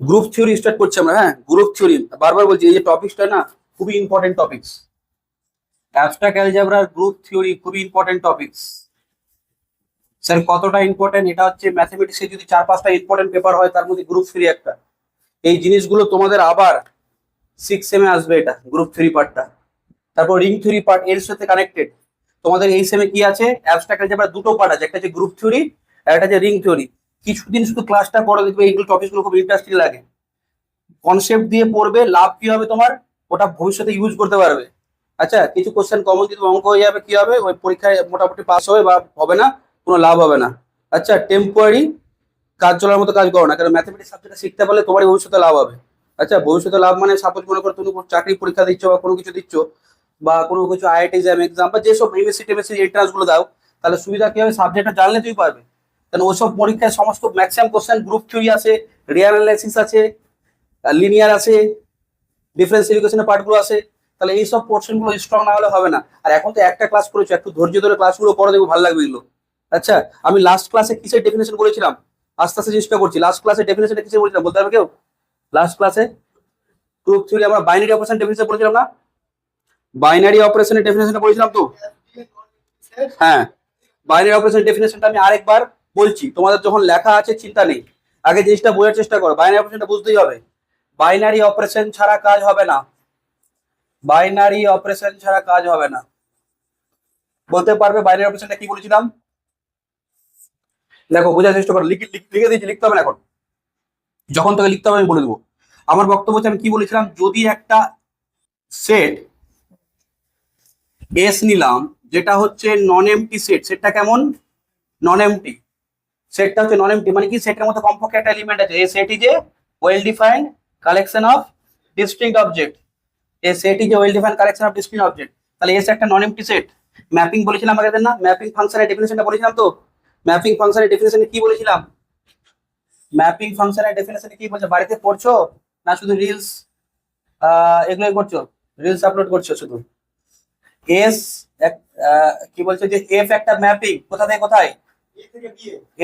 Group theory start করছি আমরা। হ্যাঁ, গ্রুপ থিওরি বারবার বলছি, এই যে টপিকসটা না খুবই ইম্পর্টেন্ট টপিকস। অ্যাবস্ট্রাক্ট অ্যালজেব্রার গ্রুপ থিওরি খুবই ইম্পর্টেন্ট টপিকস। স্যার কতটা ইম্পর্টেন্ট, এটা হচ্ছে ম্যাথমেটিক্সে যদি 4-5টা ইম্পর্টেন্ট পেপার হয় তার মধ্যে গ্রুপ থিওরি একটা। এই জিনিসগুলো তোমাদের আবার 6 সেমে আসবে, এটা গ্রুপ থিওরি পার্টটা। তারপর রিং থিওরি পার্ট এর সাথে কানেক্টেড। তোমাদের এই সেমে কি আছে, অ্যাবস্ট্রাক্ট অ্যালজেব্রার দুটো পার্ট আছে, একটা হচ্ছে গ্রুপ থিওরি আর একটা হচ্ছে রিং থিওরি। কিছুদিন শুধু ক্লাসটা পড়ে দেখবে, এইগুলো টপিকগুলো খুব ইন্টারেস্টিং লাগে। কনসেপ্ট দিয়ে পড়বে, লাভ কি হবে তোমার, ওটা ভবিষ্যতে ইউজ করতে পারবে। আচ্ছা, কিছু কোশ্চেন কমন যদি অঙ্ক হয়ে যাবে, কি হবে, ওই পরীক্ষায় মোটামুটি পাস হবে বা হবে না, কোনো লাভ হবে না। আচ্ছা, টেম্পোরারি কাজ চলার মতো কাজ করো না, কারণ ম্যাথমেটিক্স সাবজেক্টটা শিখতে পারলে তোমারই ভবিষ্যতে লাভ হবে। আচ্ছা, ভবিষ্যতে লাভ মানে সাপোজ মনে করো তুমি কোনো চাকরি পরীক্ষা দিচ্ছ বা কোনো কিছু দিচ্ছ, বা কোনো কিছু আইআইটি এক্সাম বা যেসব এমএসসি টেমএসসি এন্ট্রান্স গুলো দাও, তাহলে সুবিধা কি হবে, সাবজেক্টটা জানলে তুমি পারবে। কারণ ওসব পরীক্ষায় সমস্ত ম্যাক্সিমাম কোশ্চেন গ্রুপ থিওরি আছে, রিয়াল অ্যানালাইসিস আছে, লিনিয়ার আছে, ডিফারেন্সিয়াল ইকুয়েশনের পার্টগুলো আছে। তাহলে এইসব পোর্শন গুলো স্ট্রং না হলে হবে না। আর এখন তো একটা ক্লাস করেছো, একটু ধৈর্য ধরে ক্লাসগুলো পড়ে দেখো, ভালো লাগবে এগুলো। আচ্ছা, আমি লাস্ট ক্লাসে কিসের ডেফিনেশন বলেছিলাম, আস্তে আস্তে চেষ্টা করছি। লাস্ট ক্লাসে ডেফিনেশনটা কিসের বলেছিলাম, বলতে পারবে কেউ? লাস্ট ক্লাসে গ্রুপ থিওরি আমরা বাইনারি অপারেশন ডেফিনেশন বলেছিলাম না? বাইনারি অপারেশনের ডেফিনেশনটা বলেছিলাম তো। হ্যাঁ, বাইনারি অপারেশন ডেফিনেশনটা আমি আরেকবার বলছি, তোমাদের যখন লেখা আছে চিন্তা নেই, আগে জিনিসটা বোঝার চেষ্টা করো। বাইনারি অপারেশনটা বুঝতেই হবে। বাইনারি অপারেশন ছাড়া কাজ হবে না, বাইনারি অপারেশন ছাড়া কাজ হবে না। বলতে পারবে বাইনারি অপারেশনটা কি বলেছিলাম? দেখো, বোঝার চেষ্টা করো, লিখে দিয়েছি, লিখতে হবে না এখন, যখন তোকে লিখতে হবে আমি বলে দেবো। আমার বক্তব্য হচ্ছে, আমি কি বলেছিলাম, যদি একটা সেট এস নিলাম, যেটা হচ্ছে নন এমটি সেট, সেটটা কেমন, নন এমটি। সেটটা হচ্ছে নন এমটি মানে কি, সেটের মধ্যে কমপক্ষে একটা এলিমেন্ট আছে। এই set is a well defined collection of distinct object. এই set is a well defined collection of distinct object. তাহলে এস একটা নন এমটি সেট। ম্যাপিং বলেছিলাম আগের না, ম্যাপিং ফাংশনের ডেফিনেশনটা বলেছিলাম তো। ম্যাপিং ফাংশনের ডেফিনেশনে কি বলেছিলাম, ম্যাপিং ফাংশনের ডেফিনেশনে কি বলছে, বাড়িতে পড়ছো না শুধু রিলস এগুলোই করছো, রিলস আপলোড করছো শুধু? এস কি বলছে যে এফ একটা ম্যাপিং, কোথা থেকে কোথায়,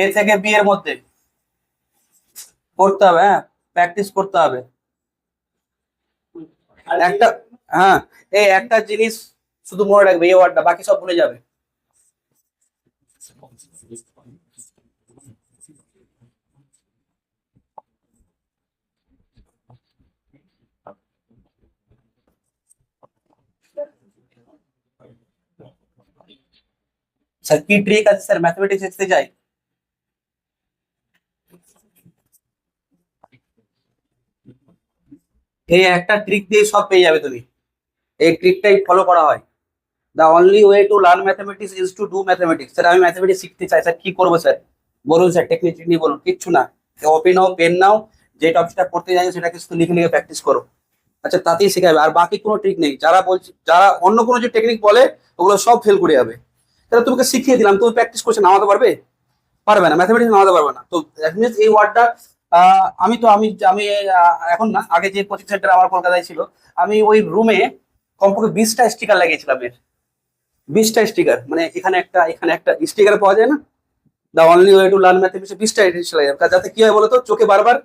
এ থেকে বি এর মধ্যে করতে হবে। হ্যাঁ, প্র্যাকটিস করতে হবে একটা। হ্যাঁ, এই একটা জিনিস শুধু মনে রাখবে, এই ওয়ার্ডটা, বাকি সব ভুলে যাবে। স্যার কি ট্রিক আছে স্যার, ম্যাথমেটিক্স শিখতে চাই? এই একটা ট্রিক দিয়ে সব পেয়ে যাবে তুমি, এই ট্রিকটাই ফলো করা হয়। The only way to learn mathematics is to do mathematics. Sir আমি ম্যাথমেটিক্স শিখতে চাই স্যার, কি করবো স্যার? বলুন স্যার, টেকনিক নিয়ে বলুন। কিচ্ছু না, কপি নাও, পেন নাও, যে টপিকটা পড়তে জানি সেটাকে শুধু লিখে লিখে প্র্যাকটিস করো। আচ্ছা, তাতেই শেখাবে, আর বাকি কোনো ট্রিক নেই। যারা বলছে, যারা অন্য কোনো যে টেকনিক বলে, ওগুলো সব ফেল করে যাবে। তাহলে তোমাকে শিখিয়ে দিলাম, তুমি প্র্যাকটিস করছে, নামাতে পারবে? পারবে না, ম্যাথমেটিক্স নামাতে পারবে না। তো দ্যাট মিনস এই ওয়ার্ডটা, আমি তো আমি আমি এখন না, আগে যে কোচিং সেন্টার আমার কলকাতায় ছিল, আমি ওই রুমে কমপক্ষে 20টা স্টিকার লাগিয়েছিলাম এর। 20টা স্টিকার, মানে এখানে একটা স্টিকার পাওয়া যায় না, the only way to learn mathematics, 20টা স্টিকার লাগে। যাতে কি হয় বলতো, চোখে বারবার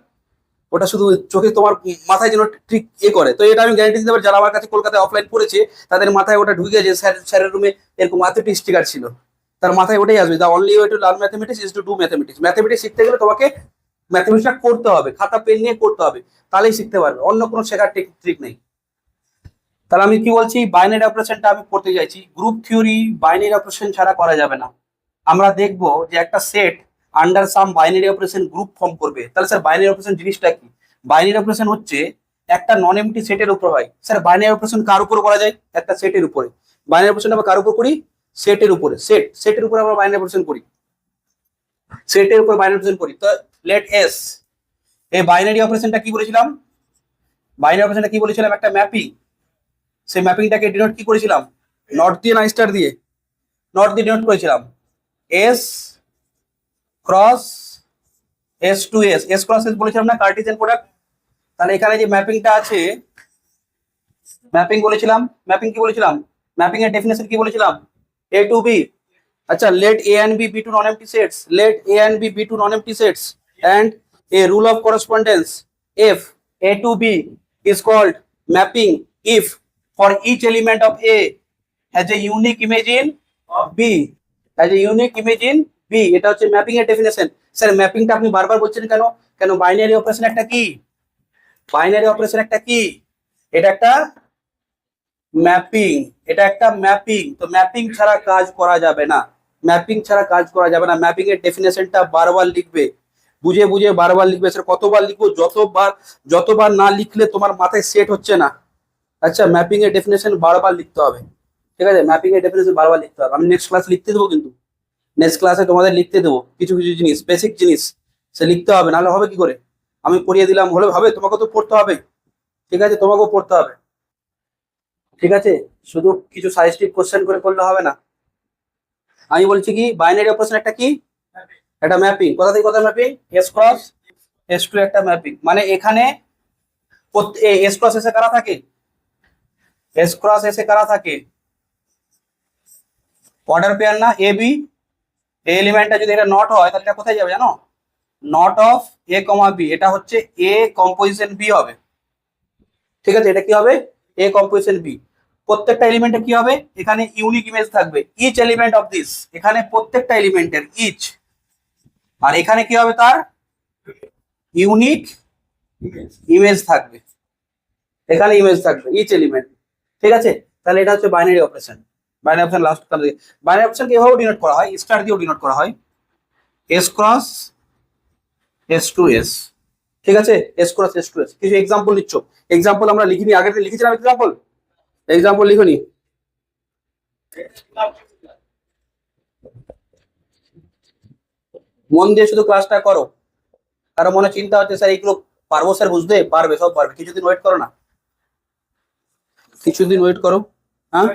ওটা শুধু, চোখে তোমার মাথায় যেন ঠিক করে। তো এটা আমি গ্যারান্টি দিতে পারি, যারা আমার কাছে কলকাতায় অফলাইন পড়েছে তাদের মাথায় ওটা ঢুকে গেছে। স্যারের রুমে এরকম এতটি স্টিকার ছিল, তার মাথায় ওটাই আসবে, the only way to learn mathematics is to do mathematics. Mathematics শিখতে গেলে তোমাকে ম্যাথমেটিক্সটা করতে হবে, খাতা পেন নিয়ে করতে হবে, তাহলেই শিখতে পারবে, অন্য কোনো শেখার ট্রিক নেই। তাহলে আমি কি বলছি, বাইনারি অপারেশনটা আমি করতে চাইছি। গ্রুপ থিওরি বাইনারি অপারেশন ছাড়া করা যাবে না। আমরা দেখবো যে একটা সেট আন্ডার সাম বাইনারি অপারেশন গ্রুপ ফর্ম করবে। তাহলে স্যার বাইনারি অপারেশন জিনিসটা কি? বাইনারি অপারেশন হচ্ছে একটা নন এমটি সেটের উপর হয়। স্যার বাইনারি অপারেশন কার উপর করা যায়? একটা সেটের উপরে। বাইনারি অপারেশন আমরা কার উপর করি? সেটের উপরে। সেটের উপর আমরা বাইনারি অপারেশন করি, সেটের উপর বাইনারি অপারেশন করি। তো লেট এস, এই বাইনারি অপারেশনটা কি বলেছিলাম, বাইনারি অপারেশনটা কি বলেছিলাম, একটা ম্যাপিং। সেই ম্যাপিংটাকে ডিনোট কি করেছিলাম, নট দিয়ে না স্টার দিয়ে? নট দিয়ে ডিনোট করেছিলাম। S cross S to S, S cross S বলেছিলাম না, কার্টেসিয়ান প্রোডাক্ট। তাহলে এখানে যে ম্যাপিংটা আছে, ম্যাপিং বলেছিলাম, ম্যাপিং কি বলেছিলাম, ম্যাপিং এর ডেফিনেশন কি বলেছিলাম, এ টু বি। আচ্ছা, let A and B be two non empty sets, let A and B be two non empty sets, and a rule of correspondence if A to B is called mapping if for each element of A has a unique image in B has a unique image in B, এটা হচ্ছে mapping এর definition. Sir ম্যাপিংটা আপনি বারবার বলছেন কেন? কেন binary operation একটা কি? বাইনারি অপারেশন একটা কি? এটা একটা ম্যাপিং, এটা একটা ম্যাপিং। তো ম্যাপিং ছাড়া কাজ করা যাবে না, ম্যাপিং ছাড়া কাজ করা যাবে না। ম্যাপিং এর ডেফিনেশনটা বারবার লিখবে, বুঝে বুঝে বারবার লিখবে। স্যার কতবার লিখবো? যতবার না লিখলে তোমার মাথায় সেট হচ্ছে না। আচ্ছা, ম্যাপিং এর ডেফিনেশন বারবার লিখতে হবে, ঠিক আছে? ম্যাপিং এর ডেফিনেশন বারবার লিখতে হবে। আমি নেক্সট ক্লাস লিখতে দেবো, কিন্তু নেক্সট ক্লাসে তোমাদের লিখতে দেবো কিছু কিছু জিনিস, বেসিক জিনিস সে লিখতে হবে, নাহলে হবে কি করে? আমি পড়িয়ে দিলাম হলে হবে? তোমাকে তো পড়তে হবে, ঠিক আছে? তোমাকেও পড়তে হবে, ঠিক আছে? শুধু কিছু সাজেস্টিভ কোশ্চেন করে করলে হবে না। আমি বলছি কি, বাইনারি অপারেশন একটা কি? একটা ম্যাপিং। কোথা থেকে কোথায় mapping? S cross S to একটা ম্যাপিং। মানে এখানে এস ক্রস এসে কারা থাকে? এস ক্রস এসে কারা থাকে? অর্ডার পেয়ার না, এ বি। এই এলিমেন্টটা যদি এটা নট হয় তাহলে এটা কোথায় যাবে জানো? Nought of A comma B, এটা হচ্ছে এ কম্পোজিশন বি হবে, ঠিক আছে? এটা কি হবে? A composition B. প্রত্যেকটা এলিমেন্টে কি হবে? এখানে ইউনিক ইমেজ থাকবে, ইচ এলিমেন্ট অফ দিস, এখানে প্রত্যেকটা এলিমেন্টের ইচ। আর এখানে কি হবে? তার ইউনিক ইমেজ থাকবে, এখানে ইমেজ থাকবে ইচ এলিমেন্ট, ঠিক আছে? তাহলে এটা হচ্ছে binary operation. Binary operation last binary অপারেশনকে এভাবে ডিনোট করা হয়, স্টার দিয়েও ডিনোট করা হয়, S cross S to S, ঠিক আছে? S cross S to S. কিছু এক্সাম্পল নিচ্ছ, এক্সাম্পল আমরা লিখিনি, আগে লিখেছিলাম এক্সাম্পল, এক্সাম্পল লিখুনি। মন দিয়ে শুধু ক্লাসটা করো। কারো মনে চিন্তা হচ্ছে স্যার এইগুলো পারবো? স্যার বুঝতে পারবে, সব পারবে। কিছুদিন ওয়েট করো না, কিছুদিন ওয়েট করো। হ্যাঁ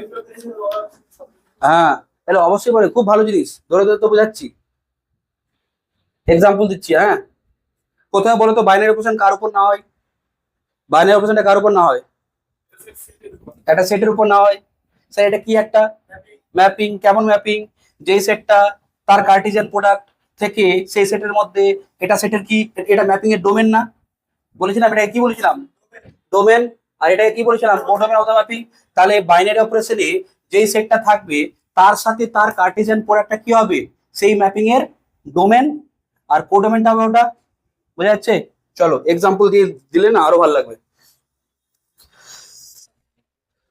হ্যাঁ, তাহলে অবশ্যই পারে, খুব ভালো জিনিস। ধরে ধরে তো বোঝাচ্ছি, এক্সাম্পল দিচ্ছি। হ্যাঁ, কোথায় বলো তো বাইনারি অপারেশন কার উপর না হয়? বাইনারি অপারেশনটা কার উপর না হয়? একটা সেটের উপর না হয়। স্যার এটা কি একটা ম্যাপিং? কেমন ম্যাপিং? যেই সেটটা তার কার্টিজিয়ান প্রোডাক্ট থেকে সেই সেটের মধ্যে, এটা সেটের কি, এটা ম্যাপিং এর ডোমেন না? বলেছিলাম, এটা কি বলেছিলাম? ডোমেন। আর এটা কি বলেছিলাম? Codomain of the mapping. তাহলে বাইনারি অপারেশনে যেই সেটটা থাকবে তার সাথে তার কার্টিজিয়ান প্রোডাক্টটা কি হবে? সেই ম্যাপিং এর ডোমেন। আর কোডোমেনটা হবে ওটা। বোঝা যাচ্ছে? চলো এক্সাম্পল দিয়ে দিলে না আরো ভালো লাগবে।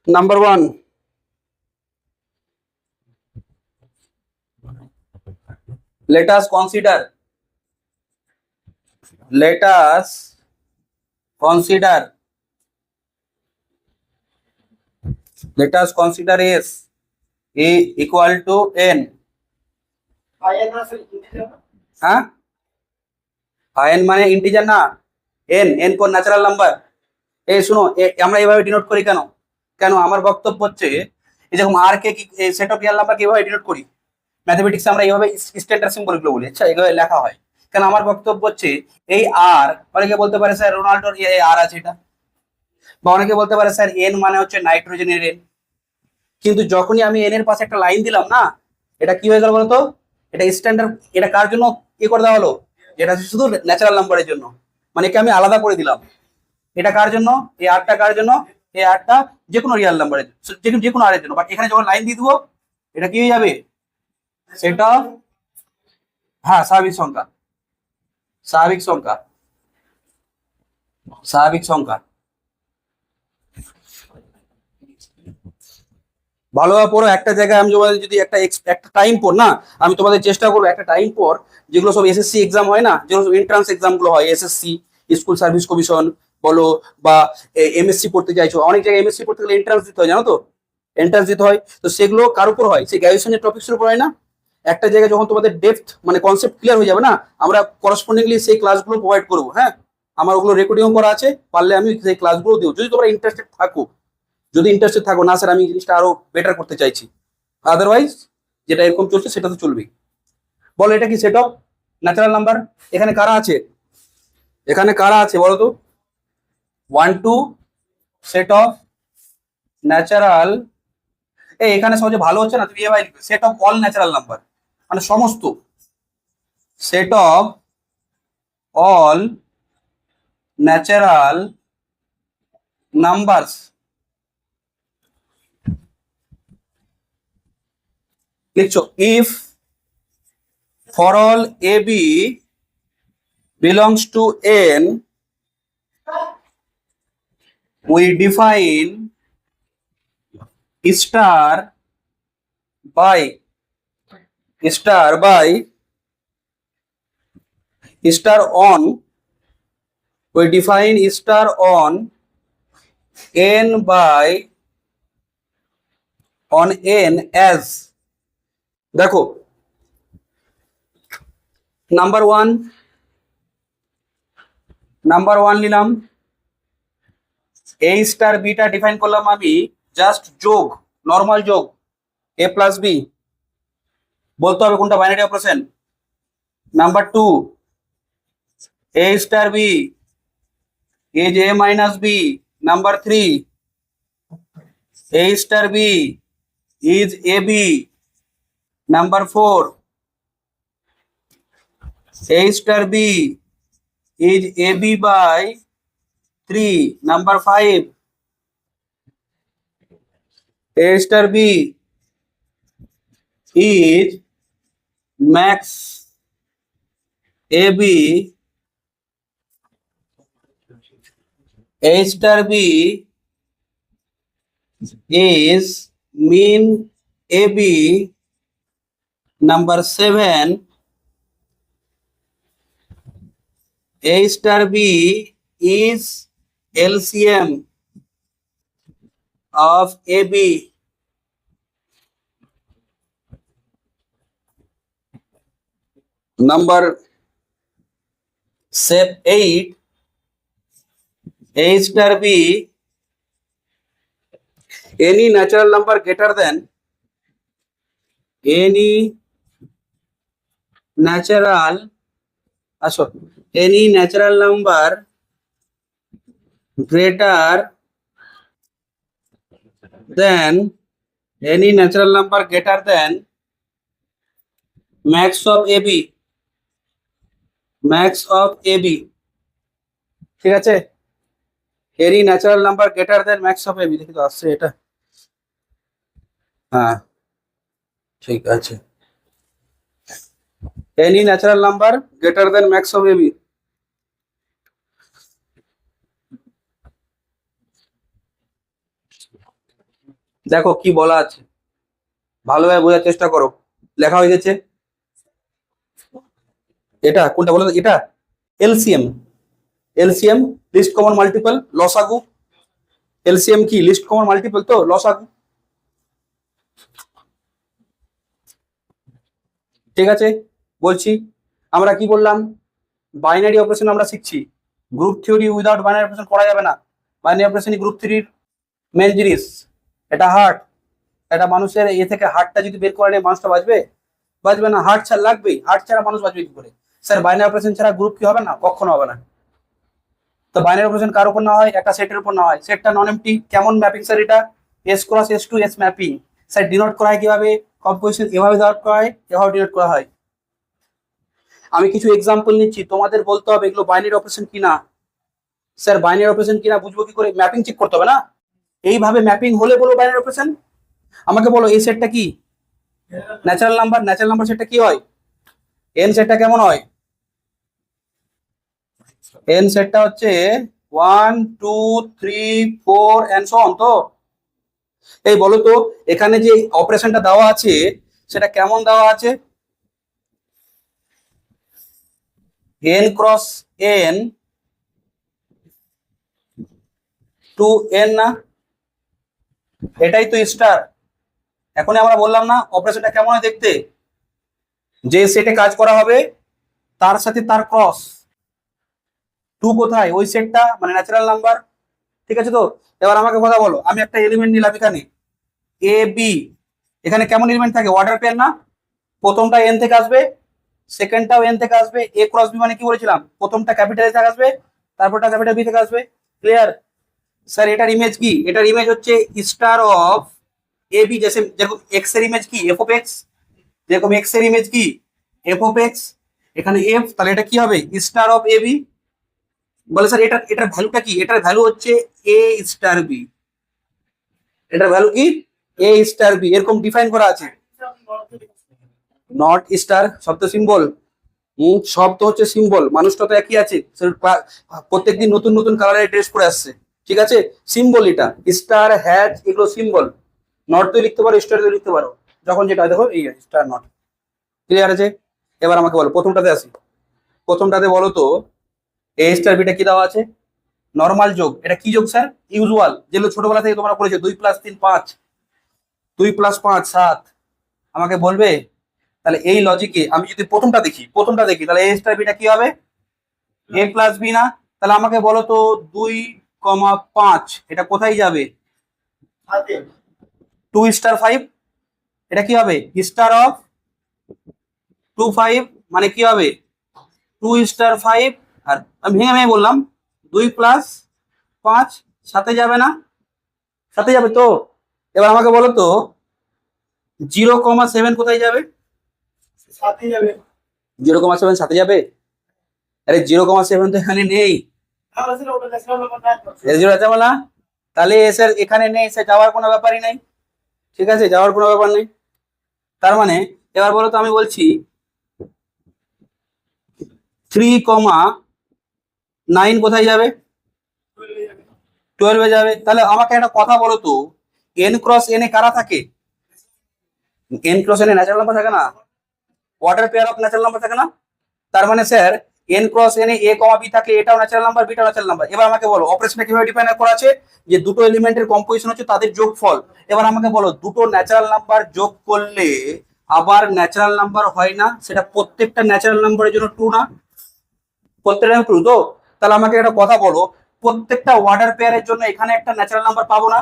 Number 1, let us consider let us consider let us consider s a equal to n। হ্যাঁ, n মানে ইন্টিজার না, n কোন ন্যাচারাল নাম্বার। এই শুনো, আমরা এইভাবে ডিনোট করি কেন? কেন আমার বক্তব্য হচ্ছে, এই দেখুন আর কে কি সেট অফ রিয়াল নাম্বার কিভাবে ডিনোট করি? ম্যাথমেটিক্সে আমরা এইভাবে স্ট্যান্ডার্ড সিম্বলগুলো বলি। আচ্ছা, এইভাবে লেখা হয় কেন? আমার বক্তব্য হচ্ছে এই আর, অনেকে বলতে পারে স্যার রোনাল্ডোর আর আছে এটা, বা অনেকে বলতে পারে স্যার এন মানে হচ্ছে নাইট্রোজেনের এন। কিন্তু যখনই আমি এন এর পাশে একটা লাইন দিলাম না, এটা কি হয়ে গেল বলতো? এটা স্ট্যান্ডার্ড। এটা কার জন্য কি করে দেওয়া হলো? এটা শুধু ন্যাচারাল নাম্বারের জন্য, মানে কি আমি আলাদা করে দিলাম। এটা কার জন্য? এই আরটা কার জন্য? এই আরটা যে কোনো রিয়াল নাম্বারের, যে কোনো আরের জন্য। বাট এখানে যখন লাইন দিয়ে দেবো, এটা কি হয়ে যাবে? সেটা, হ্যাঁ, স্বাভাবিক সংখ্যা, স্বাভাবিক সংখ্যা, স্বাভাবিক সংখ্যা। ভালোভাবে পড়ো। একটা জায়গায় আমি তোমাদের যদি একটা টাইম পর না, আমি তোমাদের চেষ্টা করবো একটা টাইম পর, যেগুলো সব এসএসসি এক্সাম হয় না, যেগুলো সব এন্ট্রান্স এক্সাম গুলো হয়, এসএসসি, স্কুল সার্ভিস কমিশন বলো, বা এমএসসি পড়তে চাইছো, অনেক জায়গায় এমএসসি পড়তে গেলে এন্ট্রান্স দিতে হয়, জানো তো? এন্ট্রান্স দিতে হয়। তো সেগুলো কার উপর হয়? সেই গ্র্যাজুয়েশনের টপিক্সের উপর হয় না? একটা জায়গায় যখন তোমাদের ডেপথ মানে কনসেপ্ট ক্লিয়ার হয়ে যাবে না, আমরা করসপন্ডিংলি সেই ক্লাসগুলো প্রোভাইড করবো। হ্যাঁ, আমার ওগুলো রেকর্ডিং করা আছে, পারলে আমি সেই ক্লাসগুলো দিও, যদি তোমরা ইন্টারেস্টেড থাকো। যদি ইন্টারেস্টেড থাকো না, স্যার আমি জিনিসটা আরো বেটার করতে চাইছি, আদারওয়াইজ যেটা এরকম চলছে সেটা তো চলবেই। বলো, এটা কি সেট অফ ন্যাচারাল নাম্বার? এখানে কারা আছে? এখানে কারা আছে বলো তো? 1 2 সেট অফ ন্যাচারাল। এখানে সহজে ভালো হচ্ছে না, তুমি এভাবে লিখবে set of all natural number, মানে সমস্ত set of all natural numbers লিখছো if for all AB belongs to N, we define star by star on, we define star on N by on N as, দেখো number one নিলাম, এ star beta define করলাম আমি just যোগ, normal যোগ এ plus B, বলতে হবে কোনটা binary operation. Number two, A star B is A minus B. Number three, A star B is A B. Number four, A star B is AB by 3. Number 5, A star B is max AB. A star B is mean AB. Number 7, A star B is LCM of AB. Number 8, A star B, any natural number greater than any natural number greater than max of AB, ঠিক আছে, any natural number greater than max of AB. দেখি তো আসছে এটা, হ্যাঁ ঠিক আছে, any natural number greater than max of AB. দেখো কি বলা আছে, ভালোভাবে বোঝার চেষ্টা করো। লেখা হয়ে গেছে, এটা কোনটা বলো, এটা এলসিএম, লিস্ট কমন মাল্টিপল লসাগু। এলসিএম কি, লিস্ট কমন মাল্টিপল, তো লসাগু। ঠিক আছে, বলছি আমরা কি বললাম, বাইনারি অপারেশন আমরা শিখছি। Group theory without binary operation করা যাবে না। বাইনারি অপারেশনই গ্রুপ থিওরির মেন জিনিস। এটা হার্ট, এটা মানুষের এ থেকে হার্টটা যদি বের করে নেয় মানুষটা বাঁচবে না। হার্ট ছাড়া লাগবেই, হার্ট ছাড়া মানুষ বাঁচবে কি করে? স্যার বাইনারি অপারেশন ছাড়া গ্রুপ কি হবে না? কখনো হবে না। তো বাইনারি অপারেশন কার উপর না হয়? একটা সেটের উপর না হয়। সেটটা নন এমটি, কেমন ম্যাপিং স্যার? এটা S cross S to S mapping. Sir denote করা হয় কিভাবে? কম্পোজিশন এভাবে দেওয়া হয়, এভাবে ডিনোট করা হয়। আমি কিছু এক্সাম্পল নিচ্ছি, তোমাদের বলতে হবে এগুলো বাইনারি অপারেশন কিনা। স্যার বাইনারি অপারেশন কিনা বুঝবো কি করে? ম্যাপিং চেক করতে হবে না? এইভাবে ম্যাপিং হলে বলো বাইনারি অপারেশন। আমাকে বলো এই সেটটা কি? ন্যাচারাল নাম্বার সেটটা কি হয়? এন সেটটা কেমন হয়? এন সেটটা হচ্ছে 1 2 3 4 এন্ড সো অন। তো এই বলো তো এখানে যে অপারেশনটা দেওয়া আছে সেটা কেমন দেওয়া আছে? N cross N to N না? এটাই তো স্টার। এখন আমরা বললাম না অপারেশনটা কেমন হয় দেখতে? যে সেটে কাজ করা হবে তার সাথে তার ক্রস। টু কোথায়? ওই সেটটা মানে ন্যাচারাল নাম্বার। ঠিক আছে, তো এবার আমাকে কথা বলো, আমি একটা এলিমেন্ট নিলাম এখানে এ বি। এখানে কেমন এলিমেন্ট থাকে? অর্ডার পেয়ার না? প্রথমটা এন থেকে আসবে, সেকেন্ডটাও এন থেকে আসবে। এ ক্রস বি মানে কি বলেছিলাম? প্রথমটা ক্যাপিটাল এ থেকে আসবে, তারপরটা ক্যাপিটাল বি থেকে আসবে। ক্লিয়ার? স্যার এটার ইমেজ কি? এটার ইমেজ হচ্ছে স্টার অফ এ বি। যেরকম এক্স এর ইমেজ কি? F of X. যেরকম এক্স এর ইমেজ কি? F of X. এখানে এফ, তাহলে এটা কি হবে? Star of A B. বলে স্যার এটার ভ্যালুটা কি? এটার ভ্যালু হচ্ছে এ স্টার বি। এটার ভ্যালু কি? এ স্টার বি, এরকম ডিফাইন করা আছে। নট স্টার সব তো সিম্বল। সব তো হচ্ছে সিম্বল, মানুষটা তো একই আছে, প্রত্যেকদিন নতুন নতুন কালারের ড্রেস পরে আসছে, ঠিক আছে? সিম্বল এটা, স্টার হ্যাজ এগুলো সিম্বল। নট তো লিখতে পারো, স্টার তো লিখতে পারো, যখন যেটা হয়। দেখো এই স্টার নট, ক্লিয়ার আছে? এবার আমাকে বলো প্রথমটাতে আসি। প্রথমটাতে বলো তো এ স্টার বিটা কি দেওয়া আছে? নর্মাল যোগ। এটা কি যোগ স্যার? ইউজুয়াল, যেগুলো ছোটবেলা থেকে তোমরা পড়েছো, 2+3=5, 2+5=7। আমাকে বলবে তাহলে এই লজিকে আমি যদি প্রথমটা দেখি তাহলে এ স্টার বিটা কি হবে? এ প্লাস বি না? তাহলে আমাকে বলো তো 2,5 এটা কোথায় যাবে? 2*5, এটা কি হবে? স্টার অফ 2 5, মানে কি হবে? 2*5। আর আমি ভেঙে ভেঙে বললাম 2+5 সাথে যাবে না? সাথে যাবে তো। এবার আমাকে বলো তো 0,7 কোথায় যাবে? 0,7 সাথে যাবে? আরে 0,7 তো এখানে নেই। জিরো আছে বলা, তাহলে স্যার এখানে নেই, স্যার যাওয়ার কোনো ব্যাপারই নেই, ঠিক আছে? যাওয়ার কোনো ব্যাপার নেই। তার মানে এবার বলো তো, আমি বলছি 3,9 কোথায় যাবে? 12 যাবে। তাহলে আমাকে একটা কথা বলো তো, এন ক্রস এন এ কারা থাকে? এন ক্রস এন এ ন্যাচারাল নাম্বার থাকে না? Order pair of natural number থাকে না? তার মানে sir N cross N A comma B থাকলে এটাও ন্যাচারাল নাম্বার, বিটাও ন্যাচারাল নাম্বার। এবার আমাকে বলো অপারেশনটা কিভাবে ডিফাইন করা আছে? যে দুটো এলিমেন্টের কম্পোজিশন হচ্ছে তাদের যোগফল। এবার আমাকে বলো দুটো ন্যাচারাল নাম্বার যোগ করলে আবার ন্যাচারাল নাম্বার হয় না, সেটা প্রত্যেকটা ন্যাচারাল নাম্বারের জন্য ট্রু না? প্রত্যেকটা ট্রু তো। তাহলে আমাকে একটা কথা বলো, প্রত্যেকটা অর্ডার পেয়ারের জন্য এখানে একটা ন্যাচারাল নাম্বার পাবো না?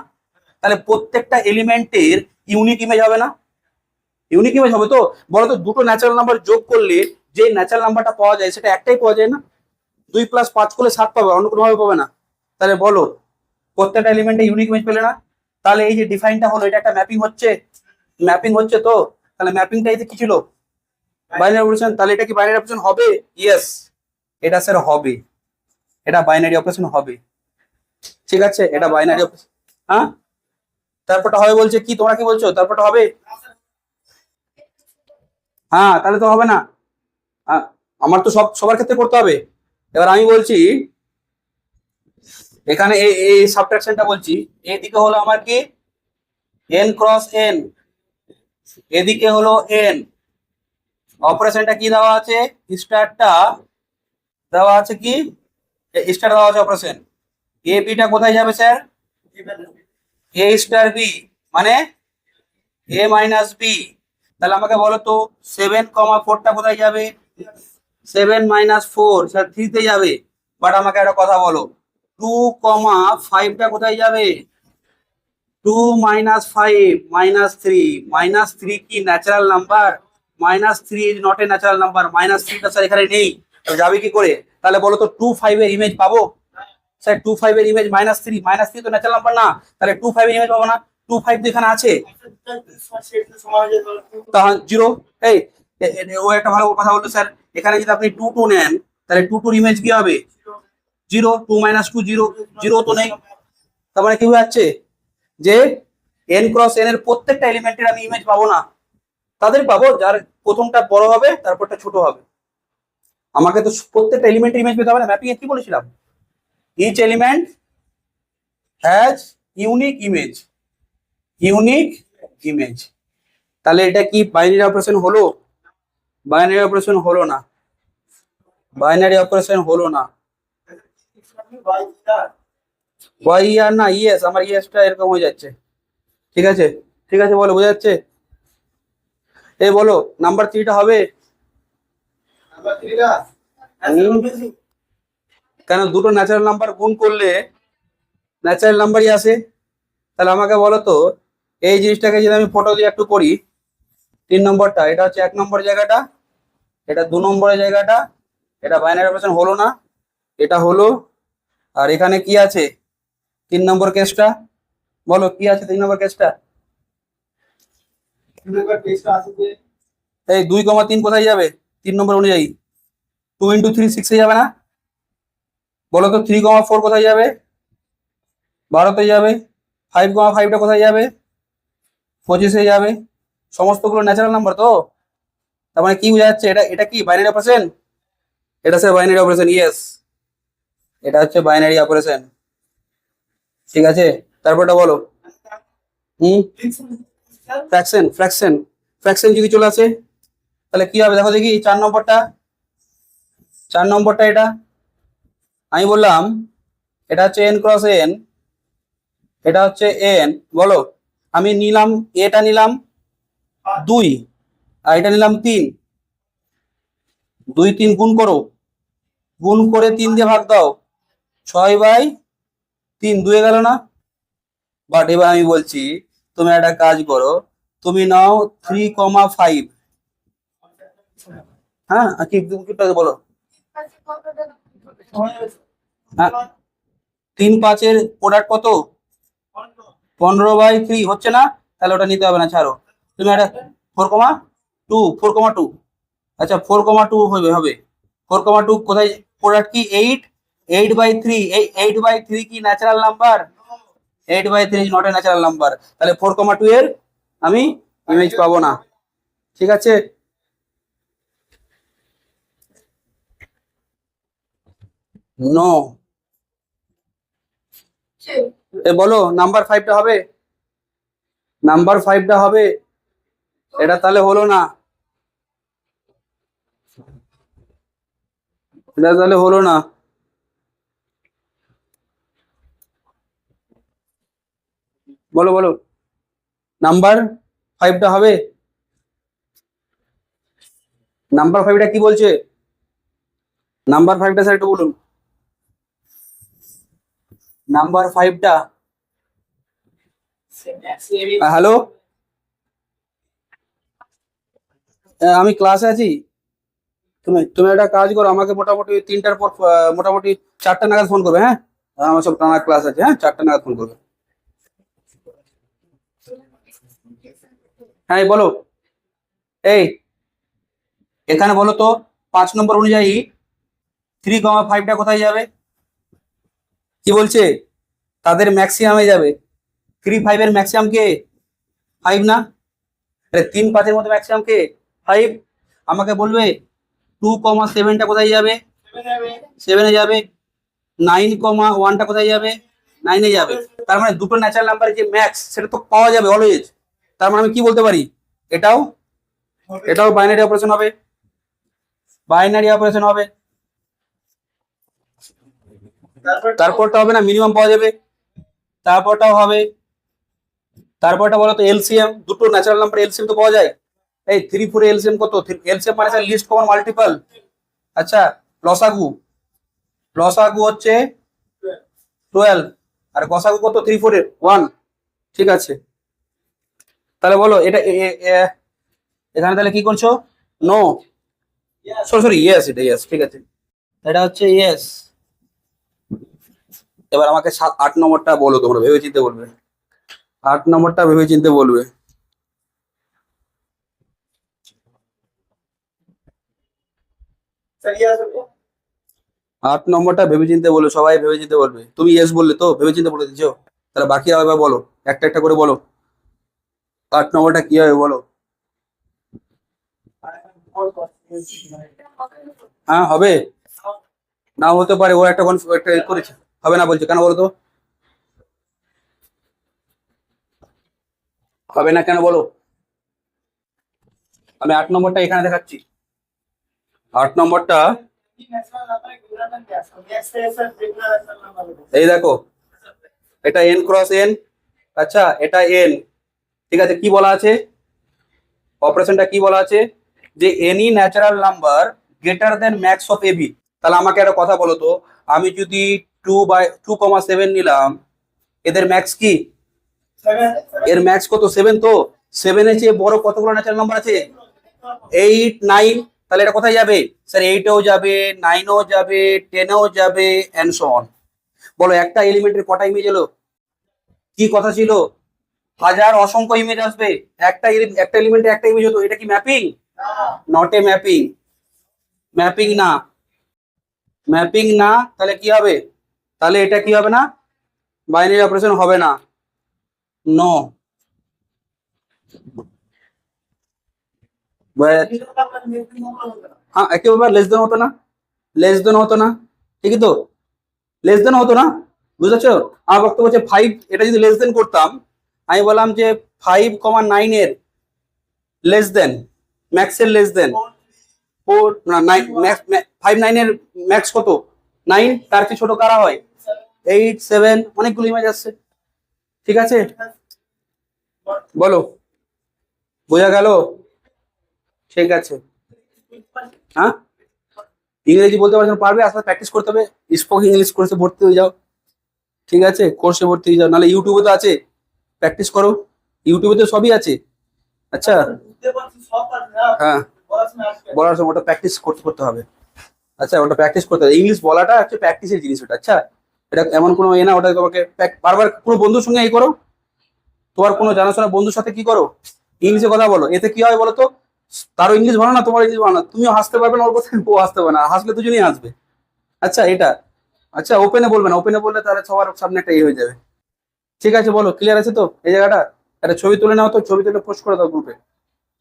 তাহলে প্রত্যেকটা এলিমেন্টের ইউনিক ইমেজ হবে না? ইউনিক ইমেজ হবে তো। বলো তো দুটো ন্যাচারাল নাম্বার যোগ করলে যে ন্যাচারাল নাম্বারটা পাওয়া যায় সেটা একটাই পাওয়া যায় না? 2+5 করলে 7 পাবে, অন্য কোনো ভাবে পাবে না। তাহলে বলো প্রত্যেকটা এলিমেন্টে ইউনিক ইমেজ পেলে না? তাহলে এই যে ডিফাইনটা হলো এটা একটা ম্যাপিং হচ্ছে, ম্যাপিং হচ্ছে তো। তাহলে ম্যাপিংটা এই যে কি ছিল? Binary operation. তাহলে এটা কি বাইনারি অপারেশন হবে? ইয়েস, এটা স্যার হবে, এটা বাইনারি অপারেশন হবে, ঠিক আছে? এটা বাইনারি অপারেশন। হ্যাঁ, তারপরটা হবে বলছে কি? তোমরা কি বলছো তারপরটা হবে? হ্যাঁ, তাহলে তো হবে না। আমার তো সবার ক্ষেত্রে করতে হবে। এবার আমি বলছি এখানে এই এই সাবট্রাকশনটা বলছি, এদিকে হলো আমার কি এন ক্রস এন, এদিকে হলো এন। অপারেশনটা কি দেওয়া আছে? স্টারটা দেওয়া আছে কি? স্টার দেওয়া আছে অপারেশন। এ বিটা কোথায় যাবে স্যার? এ স্টার বি, মানে এ মাইনাস বি। তাহলে আমাকে বলো তো 7,4টা কোথায় যাবে? 7-4 স্যার 3-তে যাবে। বাট আমাকে একটা কথা বলো 2,5টা কোথায় যাবে? 2-5 -3, -3 কি natural number? -3 is not A natural number, -3টা স্যার এখানে নেই, তো যাবে কি করে? তাহলে বলো তো 2-5 এর ইমেজ পাবো? স্যার 2-5 এর ইমেজ -3, -3 তো ন্যাচারাল নাম্বার না, তাহলে 2-5 এর ইমেজ পাবো না। 2-5 তো এখানে আছে, তাহলে জিরো। এই ও একটা ভালো কথা বললো স্যার, এখানে যদি আপনি 2-2 নেন তাহলে 2-2 ইমেজ কি হবে? 0, 2 - 2 0, 0 তো নেই। তার মানে কি হচ্ছে যে এন ক্রস এন এর প্রত্যেকটা এলিমেন্টের আমি ইমেজ পাবো না, তাদের পাবো যার প্রথমটা বড় হবে তারপরটা ছোট হবে। আমাকে তো প্রত্যেকটা এলিমেন্টের ইমেজ পেতে হবে না। ম্যাপিং এ কি বলেছিলাম? Each element has unique image, unique image. তাহলে এটা কি বাইনারি অপারেশন হলো? বাইনারি অপারেশন হলো না, বাইনারি অপারেশন হলো না। ওয়াই আর না ইয়েস, আমার ইয়েসটা এরকম হয়ে যাচ্ছে, ঠিক আছে? ঠিক আছে বলো, বোঝা যাচ্ছে? এই বলো নাম্বার 3টা হবে? কেন দুটো ন্যাচারাল নাম্বার গুণ করলে ন্যাচারাল নাম্বারই আসে। তাহলে আমাকে বলো তো এই জিনিসটাকে যদি আমি ফটো দিয়ে একটু করি, 3 নম্বরটা এটা হচ্ছে 1 নম্বর জায়গাটা, এটা 2 নম্বরের জায়গাটা, এটা বাইনারি অপারেশন হলো না, এটা হলো। আর এখানে কি আছে 3 নম্বর কেসটা? বলো কি আছে 3 নম্বর কেসটা? এই 2,3 কোথায় যাবে 3 নম্বর অনুযায়ী? 2 × 3 6 যাবে না? বলো তো 3,4 কোথায় যাবে? 12তে যাবে। 5,5টা কোথায় যাবে? 25-এ যাবে। সমস্তগুলো ন্যাচারাল নাম্বার তো। তার মানে কি বোঝা যাচ্ছে? এটা এটা কি বাইনারি অপারেশন? এটা স্যার বাইনারি অপারেশন, ইয়েস। এটা হচ্ছে বাইনারি অপারেশন, ঠিক আছে। তারপরটা বলো। হুম, ফ্র্যাকশন ফ্র্যাকশন ফ্র্যাকশন যদি চলে আসে তাহলে কি হবে দেখো দেখি। 4 নম্বরটা, 4 নম্বরটা এটা আমি বললাম এটা হচ্ছে n ক্রস n, এটা হচ্ছে n। বলো আমি নিলাম, এটা নিলাম 2 আর এটা নিলাম 3, 2 3 গুণ করো, গুণ করে 3 দিয়ে ভাগ দাও, 6/3 2 গেল না? বাট এবার আমি বলছি তুমি একটা কাজ করো, তুমি নাও 3,5। হ্যাঁ কি বলো? হ্যাঁ, 3 5-এর প্রোডাক্ট কত? 15/3 হচ্ছে না? তাহলে ওটা নিতে হবে না, ছাড়ো। তুমি একটা 4,2, 4,2, আচ্ছা 4,2 হবে হবে। 4,2 কোথায়? প্রোডাক্ট কি 8, 8/3। এই 8/3 কি natural number? 8/3 is not A natural number. তাহলে 4,2 এর আমি ইমেজ পাবো না, ঠিক আছে। নো। বলো নাম্বার 5টা হবে? নাম্বার 5টা হবে? এটা তাহলে হলো না, এটা তাহলে হলো না। বলো বলো, নাম্বার 5টা হবে? নাম্বার 5টা কি বলছে? নাম্বার 5টা স্যার একটু বলুন। নাম্বার 5টা, হ্যালো, আমি ক্লাসে আছি। তুমি তুমি একটা কাজ করো, আমাকে মোটামুটি 3টার পর মোটামুটি 4টা নাগাদ ফোন করবে, হ্যাঁ। আমার সব টানা ক্লাস আছে, হ্যাঁ 4টা নাগাদ ফোন করবে। হ্যাঁ বলো। এই এখানে বলো তো 5 নম্বর অনুযায়ী 3,5টা কোথায় যাবে? কি বলছে? তাদের ম্যাক্সিমামে যাবে। 3 5 এর ম্যাক্সিমাম কে? 5 না? 3 5-এর মধ্যে ম্যাক্সিমাম কে? 5। আমাকে বলবে 2,7টা কোথায় যাবে? 7-এ যাবে। 9,1টা কোথায় যাবে? 9-এ যাবে। তার মানে দুটো ন্যাচারাল নাম্বারের যে ম্যাক্স সেটা তো পাওয়া যাবে অলওয়েজ। তার মানে আমি কি বলতে পারি? এটাও এটাও বাইনারি অপারেশন হবে, বাইনারি অপারেশন হবে। তারপরটা হবে না, মিনিমাম পাওয়া যাবে। তারপরটাও হবে। তারপরটা বলো তো এলসিএম, দুটো ন্যাচারাল নাম্বার এলসিএম তো পাওয়া যায়। এই 3 4 এলসিএম কত? এলসিএম মানে লিস্ট কমন মাল্টিপল। আচ্ছা, লসাগু, লসাগু হচ্ছে 12 আর গসাগু কত? 3 4-এর 1, ঠিক আছে। তাহলে বলো এটা এখানে তাহলে কি করছো? নো, সরি সরি ইয়েস, এটা ইয়েস, ঠিক আছে। এটা হচ্ছে ইয়েস। এবার আমাকে 8 নম্বরটা বলো, তোমরা ভেবে চিন্তে বলবে। 8 নম্বরটা ভেবে চিন্তে বলবে। 8 নম্বরটা ভেবে চিন্তে বলো, সবাই ভেবে চিন্তে বলবে। তুমি ইয়েস বললে তো, ভেবে চিন্তে বলে দিচ্ছ। তাহলে বাকিরা এবার বলো, একটা একটা করে বলো 8 নম্বরটা কি হবে বলো। হ্যাঁ হবে, নাও হতে পারে, ও একটা একটা করেছে। হবে না বলছে কেন বলো তো? হবে না কেন বলো? আমি 8 নম্বরটা এখানে দেখাচ্ছি। 8 নম্বরটা এই দেখো, এটা n ক্রস n। আচ্ছা এটা n, ঠিক আছে। কি বলা আছে? অপারেশনটা কি বলা আছে? যে any natural number greater than max of AB. তাহলে আমাকে একটা কথা বলো তো, আমি যদি 2/2,7 নিলাম, এদের ম্যাক্স কি? এর ম্যাক্স কত? 7 তো। 7-এর চেয়ে বড় কতগুলো ন্যাচারাল নাম্বার আছে? 8 9। তাহলে এটা কোথায় যাবে? স্যার 8-এও যাবে, 9-এও যাবে, 10-এও যাবে, এন্ড সো অন। বলো একটা এলিমেন্টের কটা ইমেজ এলো? কি কথা ছিল? হাজার অসংখ্য ইমেজ আসবে। একটা এলিমেন্টে একটা ইমেজ হতো, এটা কি mapping? Not a mapping, mapping না। ম্যাপিং না, তাহলে কি হবে? তাহলে এটা কি হবে না, বাইনারি অপারেশন হবে না। নো, হ্যাঁ একেবারে লেস দেন হতো না, লেস দেন হতো না, ঠিকই তো, লেস দেন হতো না, বুঝতে পারছো? আমার বক্তব্য হচ্ছে 5, এটা যদি লেস দেন করতাম, আমি বললাম যে 5,9 এর লেস দেন, ম্যাক্সের লেস দেন 4 না 9, ম্যাক্স 5,9 এর ম্যাক্স কত? 9, তার কি ছোট কারা হয়? 8, 7, অনেকগুলো ইমেজ আসছে, ঠিক আছে? বলো, বোঝা গেল? ঠিক আছে। হ্যাঁ, ইংরেজি বলতে পারছো না, পারবে, আসলে প্র্যাকটিস করতে হবে। স্পোকেন ইংলিশ কোর্সে ভর্তি হয়ে যাও, ঠিক আছে? কোর্সে ভর্তি হয়ে যাও, নাহলে ইউটিউবে তো আছে, প্র্যাকটিস করো, ইউটিউবে তো সবই আছে। আচ্ছা, হ্যাঁ, বলার সময় ওটা প্র্যাকটিস করতে করতে হবে। আচ্ছা, ওটা প্র্যাকটিস করতে হবে, ইংলিশ বলাটা হচ্ছে প্র্যাকটিসের জিনিস ওটা। আচ্ছা, এটা এমন কোনো এ না, ওটা তোমাকে বারবার কোনো বন্ধুর সঙ্গে এই করো, তোমার কোনো জানাশোনা বন্ধুর সাথে কি করো, ইংলিশে কথা বলো, এতে কি হয় বলো তো? তারও ইংলিশ ভালো না, তোমার ইংলিশ ভালো না, তুমিও হাসতে পারবে না ওর কথা, ও হাসতে পারবে না, হাসলে দুজনেই হাসবে। আচ্ছা এটা, আচ্ছা ওপেনে বলবে না, ওপেনে বললে তাহলে সবার সামনে একটা ইয়ে হয়ে যাবে। ঠিক আছে, বলো, ক্লিয়ার আছে তো এই জায়গাটা? একটা ছবি তুলে নাও তো, ছবি তুলে পোস্ট করে দাও গ্রুপে,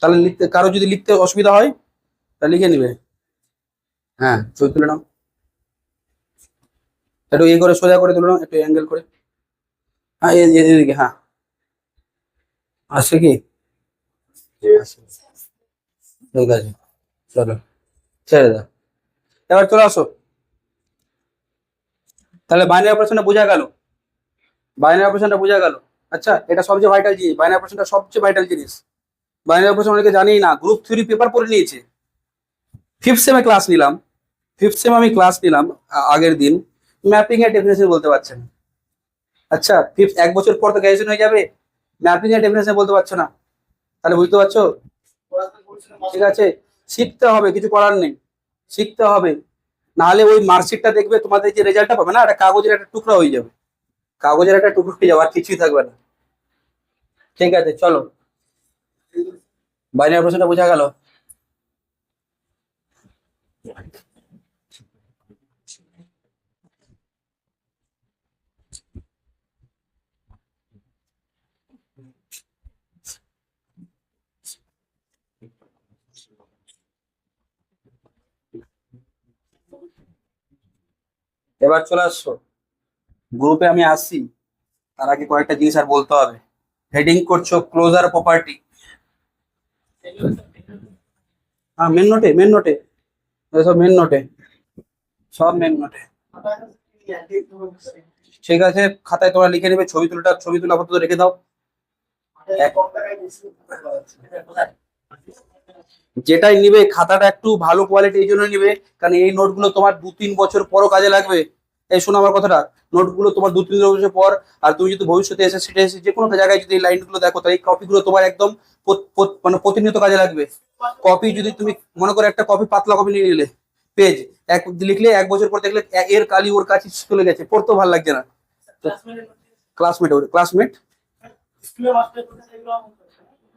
তাহলে লিখতে, কারো যদি লিখতে অসুবিধা হয় তাহলে লিখে নিবে। হ্যাঁ, ছবি তুলে নাও, একটু ইয়ে করে সোজা করে তুলে নাও, একটু অ্যাঙ্গেল করে। হ্যাঁ, এদিকে, হ্যাঁ, আসছে কি? আসছে। ঠিক আছে, চলো, ছেড়ে দাও, এবার চলে আসো। তাহলে বাইনারি অপারেশনটা বোঝা গেল, বাইনারি অপারেশনটা বোঝা গেল। আচ্ছা, এটা সবচেয়ে ভাইটাল জিনিস, বাইনারি অপারেশনটা সবচেয়ে ভাইটাল জিনিস। বাইনারি অপারেশন অনেকে জানেই না, গ্রুপ 3 পেপার পড়ে নিয়েছে। 5th সেমে ক্লাস নিলাম, 5th সেম আমি ক্লাস নিলাম আগের দিন, ম্যাপিং এর ডেফিনেশন বলতে পারছেন। আচ্ছা, 1 বছর পর তো গ্র্যাজুয়েশন হয়ে যাবে, ম্যাপিং এর ডেফিনেশন বলতে পারছো না, তাহলে বুঝতে পারছো? ঠিক আছে, শিখতে হবে, কিছু করার নেই, শিখতে হবে, নাহলে ওই মার্কশিটটা দেখবে, তোমাদের যে রেজাল্টটা পাবে না, একটা কাগজের একটা টুকরা হয়ে যাবে, কাগজের একটা টুকরো হয়ে যাবে, আর কিছুই থাকবে না। ঠিক আছে, চলো, বাইনারি অপারেশনটা বোঝা গেল। এবার চলে আসছো গ্রুপে, আমি আসছি, তার আগে কয়েকটা জিনিস আর বলতে হবে। হেডিং করছো ক্লোজার প্রপার্টি, হ্যাঁ মেন নোটে, মেন নোটে, সব মেন নোটে, সব মেন নোটে। ঠিক আছে, খাতায় তোমরা লিখে নেবে, ছবি তুলে আপাতত রেখে দাও। যেটাই নিবে খাতাটা একটু ভালো কোয়ালিটি এই জন্য নিবে, কারণ এই নোটগুলো তোমার 2-3 বছর পরও কাজে লাগবে। এই শোনো আমার কথাটা, নোটগুলো তোমার 2-3 বছর পর, আর তুমি যদি ভবিষ্যতে এসএসসি টেসএসসি যে কোনো জায়গায় যদি এই লাইনগুলো দেখো, তাহলে এই কপিগুলো তোমার একদম মানে প্রতিনিয়ত কাজে লাগবে। কপি যদি তুমি মনে করো, একটা কপি পাতলা কপি নিয়ে নিলে, পেজ এক লিখলে 1 বছর পর দেখলে এর কালি ওর কাছে চলে গেছে, পড়তেও ভালো লাগছে না। ক্লাসমেট, ক্লাসমেট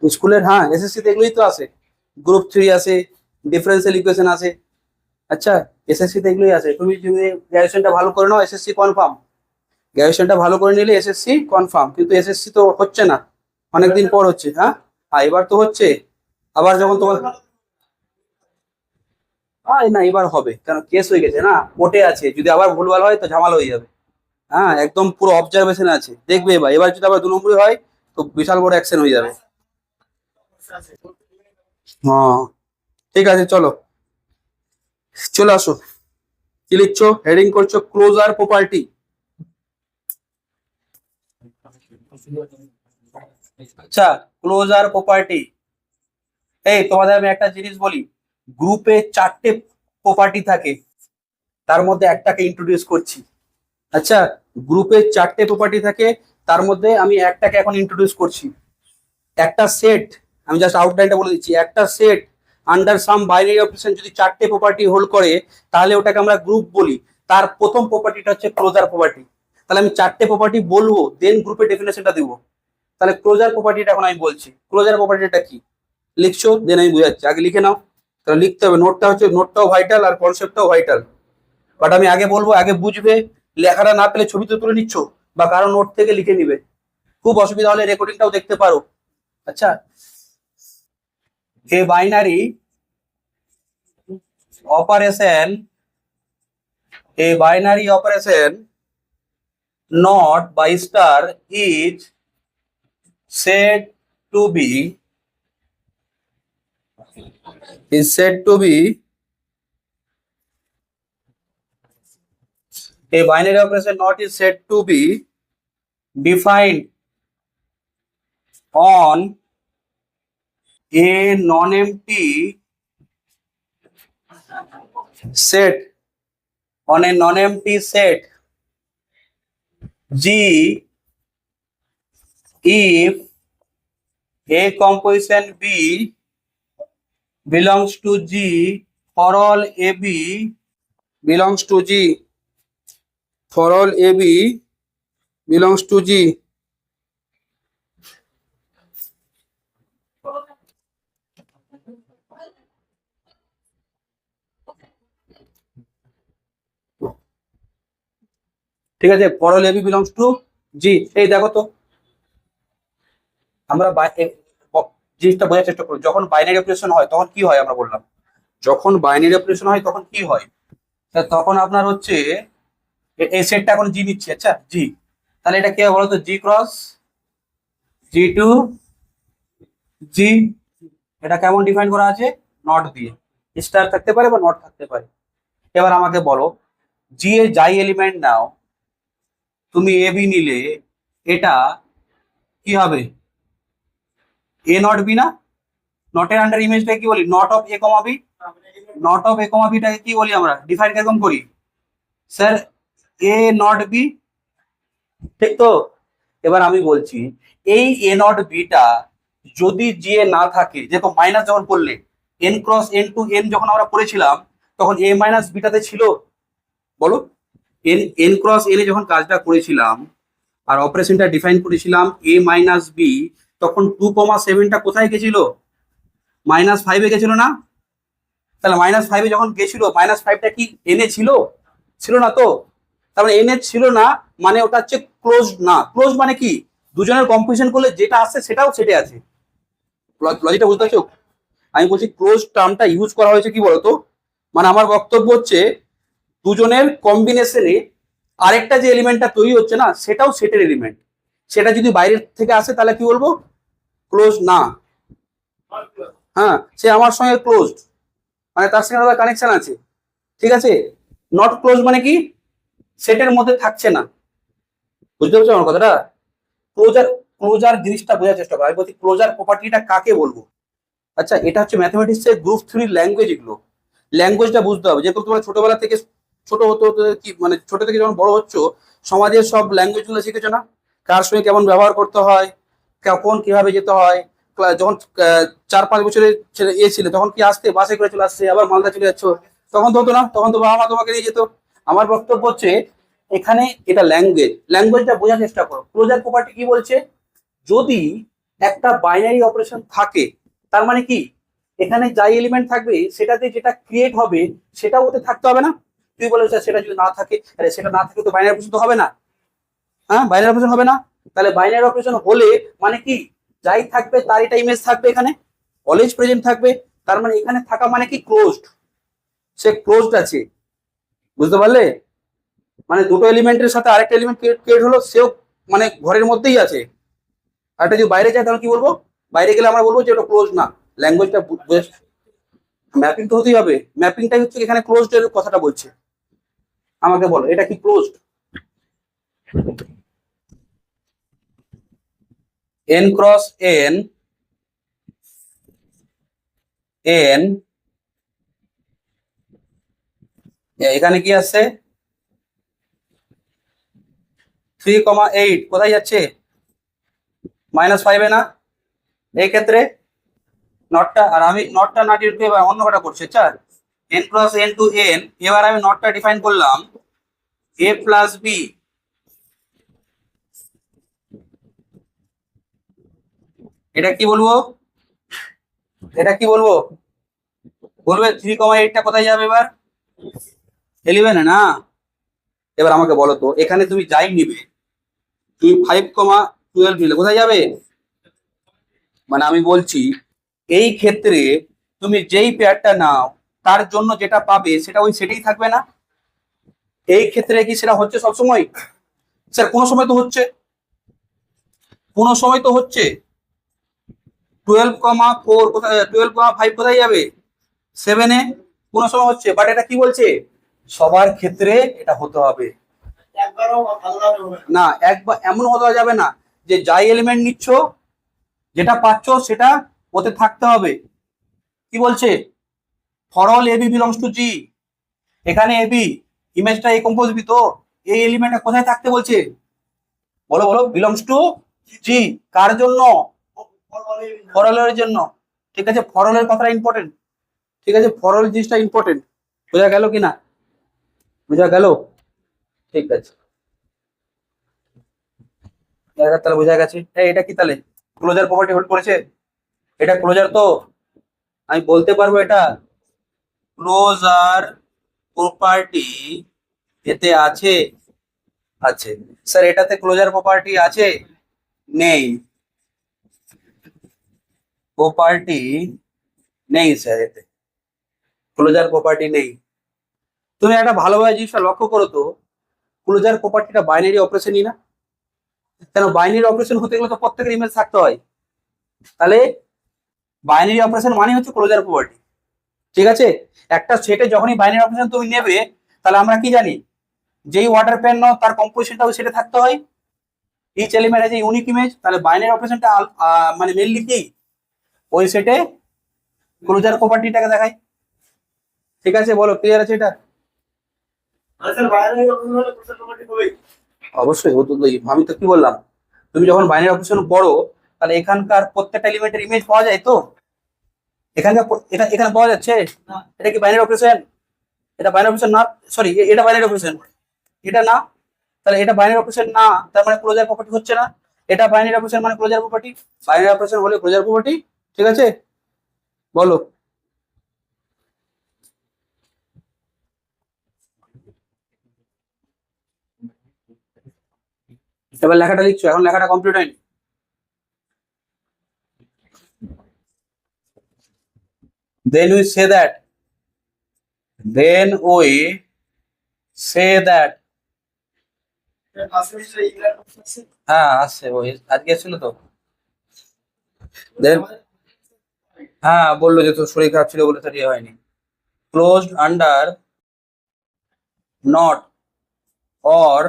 স্কুলের, হ্যাঁ এসএসসি তে এগুলোই তো আছে, গ্রুপ 3 আছে, ডিফারেন্সিয়াল ইকুয়েশন আছে। আচ্ছা, এসএসসি তে এগুলোই আছে, তুমি যদি গ্র্যাজুয়েশনটা ভালো করে নাও এসএসসি কনফার্ম, গ্র্যাজুয়েশনটা ভালো করে নিলে এসএসসি কনফার্ম, কিন্তু এসএসসি তো হচ্ছে না, অনেকদিন পর হচ্ছে। হ্যাঁ, হ্যাঁ এবার তো হচ্ছে, আবার যখন তোমার, না এবার হবে, কারণ কেস হয়ে গেছে না, কোর্টে আছে, যদি আবার ভুলভাল হয় তো ঝামেলা হয়ে যাবে। হ্যাঁ, একদম পুরো অবজারভেশন আছে, দেখবে এবার, এবার যদি আবার 2 নম্বরই হয় তো বিশাল বড় অ্যাকশন হয়ে যাবে। হ্যাঁ, ঠিক আছে, চলো, চলে আসো। কি লিখছো, হেডিং করছো ক্লোজার প্রপার্টি। আচ্ছা, ক্লোজার প্রপার্টি, এই তোমাদের আমি একটা জিনিস বলি, গ্রুপে 4টে প্রপার্টি থাকে, তার মধ্যে একটাকে ইন্ট্রোডিউস করছি। আচ্ছা, গ্রুপে 4টে প্রপার্টি থাকে, তার মধ্যে আমি একটাকে এখন ইন্ট্রোডিউস করছি। একটা সেট, আমি জাস্ট আউটলাইনটা বলে দিচ্ছি, একটা সেট আন্ডার সাম বাইনারি অপারেশন যদি 4টে প্রপার্টি হোল্ড করে, তাহলে ওটাকে আমরা গ্রুপ বলি। তার প্রথম প্রপার্টিটা হচ্ছে ক্লোজার প্রপার্টি। তাহলে আমি 4টে প্রপার্টি বলবো, দেন গ্রুপের ডেফিনেশনটা দিব। তাহলে ক্লোজার প্রপার্টিটা এখন আমি বলছি, ক্লোজার প্রপার্টিটা কি লিখছো, দেন আমি বুঝাচ্ছি, আগে লিখে নাও। তাহলে লিখতে হবে, নোটটা হচ্ছে, নোটটাও ভাইটাল আর কনসেপ্টটাও ভাইটাল। বাট আমি আগে বলবো, আগে বুঝবে, লেখাটা না পেলে ছবি তো তুলে নিচ্ছ বা কারো নোট থেকে লিখে নিবে, খুব অসুবিধা হলে রেকর্ডিংটাও দেখতে পারো। আচ্ছা, a binary operation, a binary operation not by star said to be is said to be a binary operation not is said to be defined on a non-empty set, on a non-empty set G if A composition B belongs to G for all AB belongs to G, for all AB belongs to G. ঠিক আছে, for all AB belongs to G। এই দেখো তো, আমরা জিনিসটা বোঝার চেষ্টা করো, যখন বাইনারি অপারেশন হয় তখন কি হয় আমরা বললাম, যখন বাইনারি অপারেশন হয় তখন কি হয়, তখন আপনার হচ্ছে এই সেটটা এখন জি নিচ্ছে। আচ্ছা জি, তাহলে এটা কি হবে বলতো, জি ক্রস জি টু জি, এটা কেমন ডিফাইন করা আছে, নট দিয়ে, স্টার থাকতে পারে বা নট থাকতে পারে। এবার আমাকে বলো, জি এর যাই এলিমেন্ট নাও, তুমি এ বি নিলে এটা কি হবে, এ নট বি না, নটের আন্ডার ইমেজটাকে কি বলি, not of A comma B, not of A comma বিটাকে কি বলি আমরা, ডিফাইন কিরকম করি স্যার, এ নট বি, ঠিক তো। এবার আমি বলছি, এই এ নট বিটা যদি জি এ না থাকে, যেরকম মাইনাস যখন করলে N cross N to N যখন আমরা করেছিলাম তখন এ মাইনাস বিটাতে ছিল, বলো, এন এন ক্রস এন এ যখন কাজটা করেছিলাম আর অপারেশনটা ডিফাইন করেছিলাম এ মাইনাস বি, তখন 2,7টা কোথায় গেছিল, -5-এ গেছিল না, তাহলে -5-এ যখন গেছিল -5টা কি এনে ছিল, ছিল না তো, তারপরে এনে ছিল না মানে ওটা হচ্ছে ক্লোজ না, ক্লোজ মানে কি, দুজনের কম্পিটিশন করলে যেটা আসছে সেটাও সেটে আছে, লজিকটা বুঝতে পারছো। আমি বলছি ক্লোজ টার্মটা ইউজ করা হয়েছে কি বলতো, মানে আমার বক্তব্য হচ্ছে দুজনের কম্বিনেশনে আরেকটা যে এলিমেন্টটা তৈরি হচ্ছে না সেটাও সেটের এলিমেন্ট, সেটা যদি বাইরের থেকে আসে তাহলে কি বলবো, ক্লোজ না, হ্যাঁ সে আমার সঙ্গে ক্লোজড, মানে তার সঙ্গে আলাদা কানেকশন আছে, ঠিক আছে। নট ক্লোজ মানে কি, সেটের মধ্যে থাকছে না, বুঝতে পারছো আমার কথাটা। ক্লোজার, ক্লোজার জিনিসটা বোঝার চেষ্টা করো, আমি বলছি ক্লোজার প্রপার্টিটা কাকে বলবো। আচ্ছা, এটা হচ্ছে ম্যাথমেটিক্সের গ্রুপ 3 ল্যাঙ্গুয়েজ, এগুলো ল্যাঙ্গুয়েজটা বুঝতে হবে, যেহেতু তোমরা ছোটবেলা থেকে ছোট হতে হতে কি মানে ছোট থেকে যখন বড় হচ্ছ সমাজের সব ল্যাঙ্গুয়েজ গুলো শিখেছো না, কার সঙ্গে কেমন ব্যবহার করতে হয়, কখন কিভাবে যেতে হয়, যখন 4-5 বছরের ছেলে ছিলে তখন কি আসতে বাসে করে চলে আসছে, আবার মালদা চলে যাচ্ছ, তখন তো হতো না, তখন তো বাবা মা তোমাকে নিয়ে যেত। আমার বক্তব্য হচ্ছে এখানে এটা ল্যাঙ্গুয়েজ, ল্যাঙ্গুয়েজটা বোঝার চেষ্টা করো। ক্লোজার প্রপার্টি কি বলছে, যদি একটা বাইনারি অপারেশন থাকে তার মানে কি, এখানে যাই এলিমেন্ট থাকবে সেটাতে যেটা ক্রিয়েট হবে সেটাও ওতে থাকতে হবে না, তুই বলে সেটা যদি না থাকে, আরে সেটা না থাকে তো বাইনারি অপারেশন তো হবে না, হ্যাঁ বাইনারি অপারেশন হবে না, তাহলে বাইনারি অপারেশন হলে মানে কি, যাই থাকবে তার এটা ইমেজ থাকবে এখানে, অলওয়েজ প্রেজেন্ট থাকবে, তার মানে এখানে থাকা মানে কি ক্লোজড, সে ক্লোজড আছে, বুঝতে পারলে, মানে দুটো এলিমেন্টের সাথে আরেকটা এলিমেন্ট ক্রিয়েট হলো, সেও মানে ঘরের মধ্যেই আছে, আর এটা যদি বাইরে যায় তাহলে কি বলবো, বাইরে গেলে আমরা বলবো যে ওটা ক্লোজ না, ল্যাঙ্গুয়েজটা ম্যাপিং তো হতেই হবে, ম্যাপিংটাই হচ্ছে এখানে ক্লোজড এর কথাটা বলছে। আমাকে বলো এটা কি closed, n cross n n এখানে কি আছে 3,8 কোথায় যাচ্ছে, -5-এ না, এই ক্ষেত্রে নটটা, আর আমি নটটা না ডিফাইন করে অন্য কটা করছি। আচ্ছা, n cross n to n, এবার আমি নটটা ডিফাইন করলাম a প্লাস বি, এটা কি বলবো, এটা কি বলবো, বলবে 3,8টা কোথায় যাবে এবার, 11 না? এবার আমাকে বলো তো, এখানে তুমি যাই নিবে, তুমি 5,12 নিলে কোথায় যাবে? মানে আমি বলছি, এই ক্ষেত্রে তুমি যেই পেয়ারটা নাও তার জন্য যেটা পাবে সেটা ওই সেটাই থাকবে না? এই ক্ষেত্রে কি সেটা হচ্ছে সবসময়? স্যার কোনো সময় তো হচ্ছে, কোনো সময় তো হচ্ছে। 12,4 কোথায়, 12,5 কোথায় যাবে? 7-এ। কোনো সময় হচ্ছে, বাট এটা কি বলছে? সবার ক্ষেত্রে এটা হতে হবে না। একবার এমন হতে যাবে না যে যাই এলিমেন্ট নিচ্ছ যেটা পাচ্ছ সেটা ওতে থাকতে হবে। কি বলছে? For all AB belongs to G. এখানে এবি ইমেজটা এ কম্পোজ বি, তো এই এলিমেন্টটা কোথায় থাকতে বলছে? বলো বলো, বিলংস টু জি। কার জন্য? ফর অল এর জন্য। ঠিক আছে, ফর অল এর কথাটা ইম্পর্টেন্ট। ঠিক আছে, ফর অল জিনিসটা ইম্পর্টেন্ট। বোঝা গেল কি না? বোঝা গেল? ঠিক আছে, এটা তাহলে বোঝা গেছে। এটা কি তাহলে ক্লোজার প্রপার্টি হোল্ড করেছে? এটা ক্লোজার তো, আমি বলতে পারবো এটা ক্লোজার প্রপার্টি এতে আছে। আছে। স্যার এটাতে ক্লোজার প্রপার্টি আছে? নেই, প্রপার্টি নেই স্যার, এতে ক্লোজার প্রপার্টি নেই। তুমি একটা ভালোভাবে জিনিসটা লক্ষ্য করো তো, ক্লোজার প্রপার্টিটা বাইনারি অপারেশনই না? কেন বাইনারি অপারেশন হতে গেলে তো প্রত্যেকের ইমেজ থাকতে হয়। তাহলে বাইনারি অপারেশন মানে হচ্ছে ক্লোজার প্রপার্টি। ঠিক আছে, একটা সেটে যখনই বাইনারি অপারেশন তুমি নেবে, তাহলে আমরা কি জানি, যেই ওয়াটার পেন নাও তার কম্পোজিশনটা ওই সেটে থাকতে হয়। ইচ এলিমেন্ট আছে ইউনিক ইমেজ, তাহলে বাইনারি অপারেশনটা মানে মেনলি কি ওই সেটে ক্লোজার প্রপার্টিটাকে দেখায়। ঠিক আছে, বলো ক্লিয়ার আছে এটা? অবশ্যই ও তো আমি তো কি বললাম, তুমি যখন বাইনারি অপারেশন পড়ো তাহলে এখানকার প্রত্যেকটা এলিমেন্টের ইমেজ পাওয়া যায় তো? এখানকার এখানে পাওয়া যাচ্ছে? এটা কি বাইনারি অপারেশন? এটা বাইনারি অপারেশন না, সরি এটা বাইনারি অপারেশন, এটা না। তাহলে এটা বাইনারি অপারেশন না, তার মানে ক্লোজার প্রপার্টি হচ্ছে না। এটা বাইনারি অপারেশন মানে ক্লোজার প্রপার্টি, বাইনারি অপারেশন হলে ক্লোজার প্রপার্টি। ঠিক আছে, বলো। এবার লেখাটা লিখছো, এখন লেখাটা কমপ্লিট হয়নি। then we say that then we say that হ্যাঁ আসছে, ওই আজকে ছিল তো। then হ্যাঁ বললো যে তোর শরীর খারাপ ছিল বলে তার ইয়ে হয়নি। Closed under not or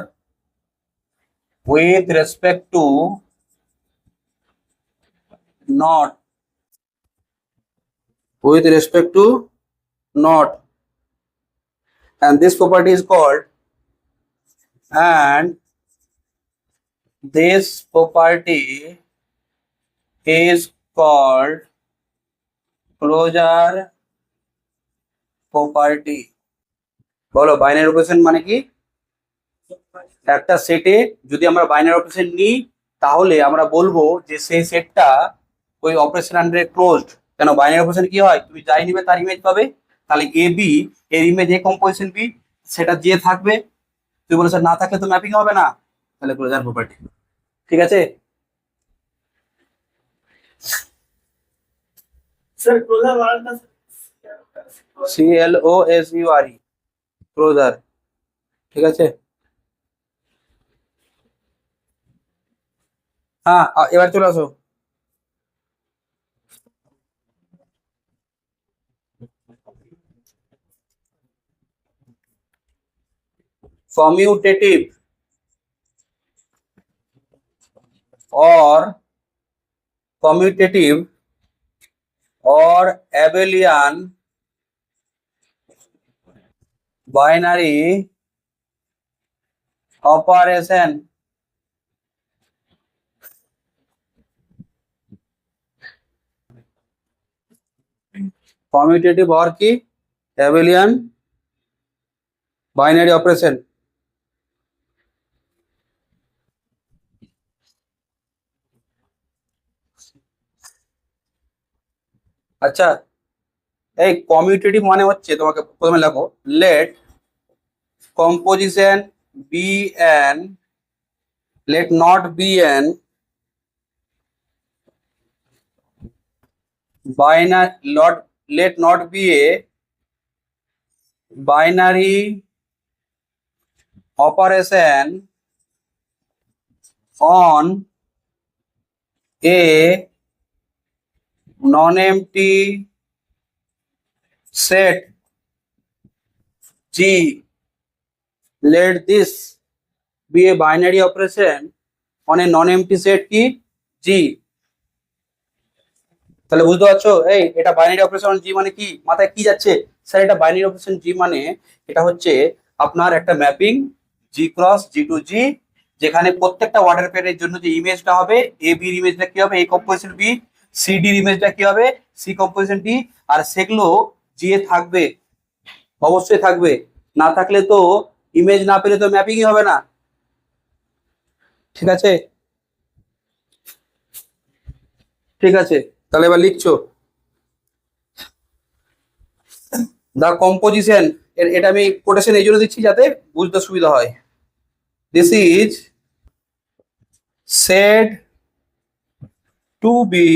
with respect to not, with respect to not, and this property is called, and this property is called closure property. বলো বাইনারি অপারেশন মানে কি? একটা সেটে যদি আমরা বাইনারি অপারেশন নিই তাহলে আমরা বলবো যে সেই সেটটা ওই অপারেশন আন্ডারে ক্লোজড। কেন বাইনারি অপারেশন কি হয়, তুমি যাই নিবে তার ইমেজ পাবে। তাহলে এ বি এর ইমেজ এ কম্পোজিশন বি, সেটা যে থাকবে। তুমি বলো স্যার না থাকলে তো ম্যাপিং হবে না, তাহলে ক্লোজার প্রপার্টি। ঠিক আছে, CLOSURE ক্লোজার। ঠিক আছে, হ্যাঁ এবার চলে আসো। commutative or commutative or abelian binary operation commutative or কি abelian binary operation। আচ্ছা, এই কমিউটেটিভ মানে হচ্ছে, তোমাকে প্রথমে লেখো late composition be an, let not be an binary, let not be a binary operation on a non-empty set G. Let this be a binary operation on a non-empty set কি G. তাহলে বুঝতে পারছো এই এটা binary operation জি মানে কি, মাথায় কি যাচ্ছে স্যার? এটা বাইনারি অপারেশন জি মানে এটা হচ্ছে আপনার একটা ম্যাপিং জি ক্রস জি টু জি, যেখানে প্রত্যেকটা ওয়াটার পেয়ারের জন্য যে ইমেজটা হবে এ বির ইমেজটা কি হবে, এ কম্পোজিশন বি, সি ডির ইমেজটা কি হবে, সি কম্পোজিশন ডি, আর সেগুলো জি এ থাকবে, অবশ্যই থাকবে। না থাকলে তো ইমেজ না পেলে তো ম্যাপিংই হবে না। ঠিক আছে, ঠিক আছে, তাহলে এবার লিখছো দা কম্পোজিশন, এটা আমি কোটেশন এই জন্য দিচ্ছি যাতে বুঝতে সুবিধা হয়। This is said to be,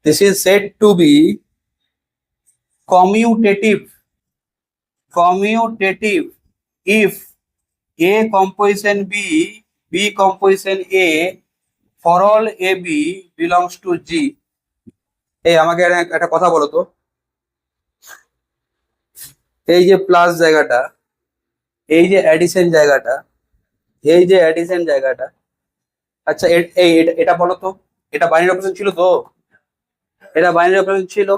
this is said to be commutative, commutative if A composition B, B composition A for all AB belongs to G. এই আমাকে একটা কথা বলো তো, এই যে প্লাস জায়গাটা, এই যে অ্যাডিশন জায়গাটা, এই যে অ্যাডিশন জায়গাটা, আচ্ছা এটা বলো তো, এটা বাইনারি অপারেশন ছিল তো? এটা বাইনারি অপারেশন ছিল।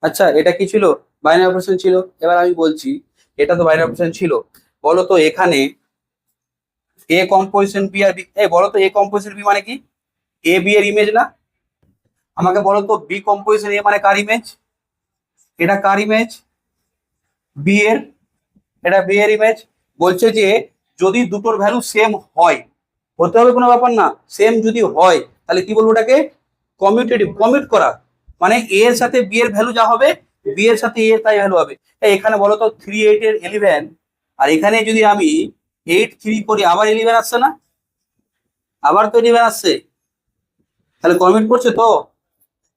আচ্ছা এটা কি ছিল? বাইনারি অপারেশন ছিল। এবার আমি বলছি এটা তো বাইনারি অপারেশন ছিল, বলো তো এখানে এ কম্পোজিশন বি আর বি, এই বলো তো এ কম্পোজিশন বি মানে কি? এ বি এর ইমেজ না? আমাকে বলো তো বি কম্পোজিশন এ মানে কার ইমেজ? এটা কার ইমেজ? বি এর, এটা বি এর ইমেজ। বলছে যে যদি দুটোর ভ্যালু সেম হয়, হতে হবে কোনো ব্যাপার না, সেম যদি হয় তাহলে কি বলবো ওটাকে? কমিউটেটিভ, কমিউট করা, মানে এ এর সাথে বি এর ভ্যালু যা হবে বি এর সাথে এ এর তাই ভ্যালু হবে। এখানে বলো তো 3 8 এর 11, আর এখানে যদি আমি 8 3 করি আবার 11 আসছে না? আবার তো 11 আসছে, তাহলে কমিউট করছে তো?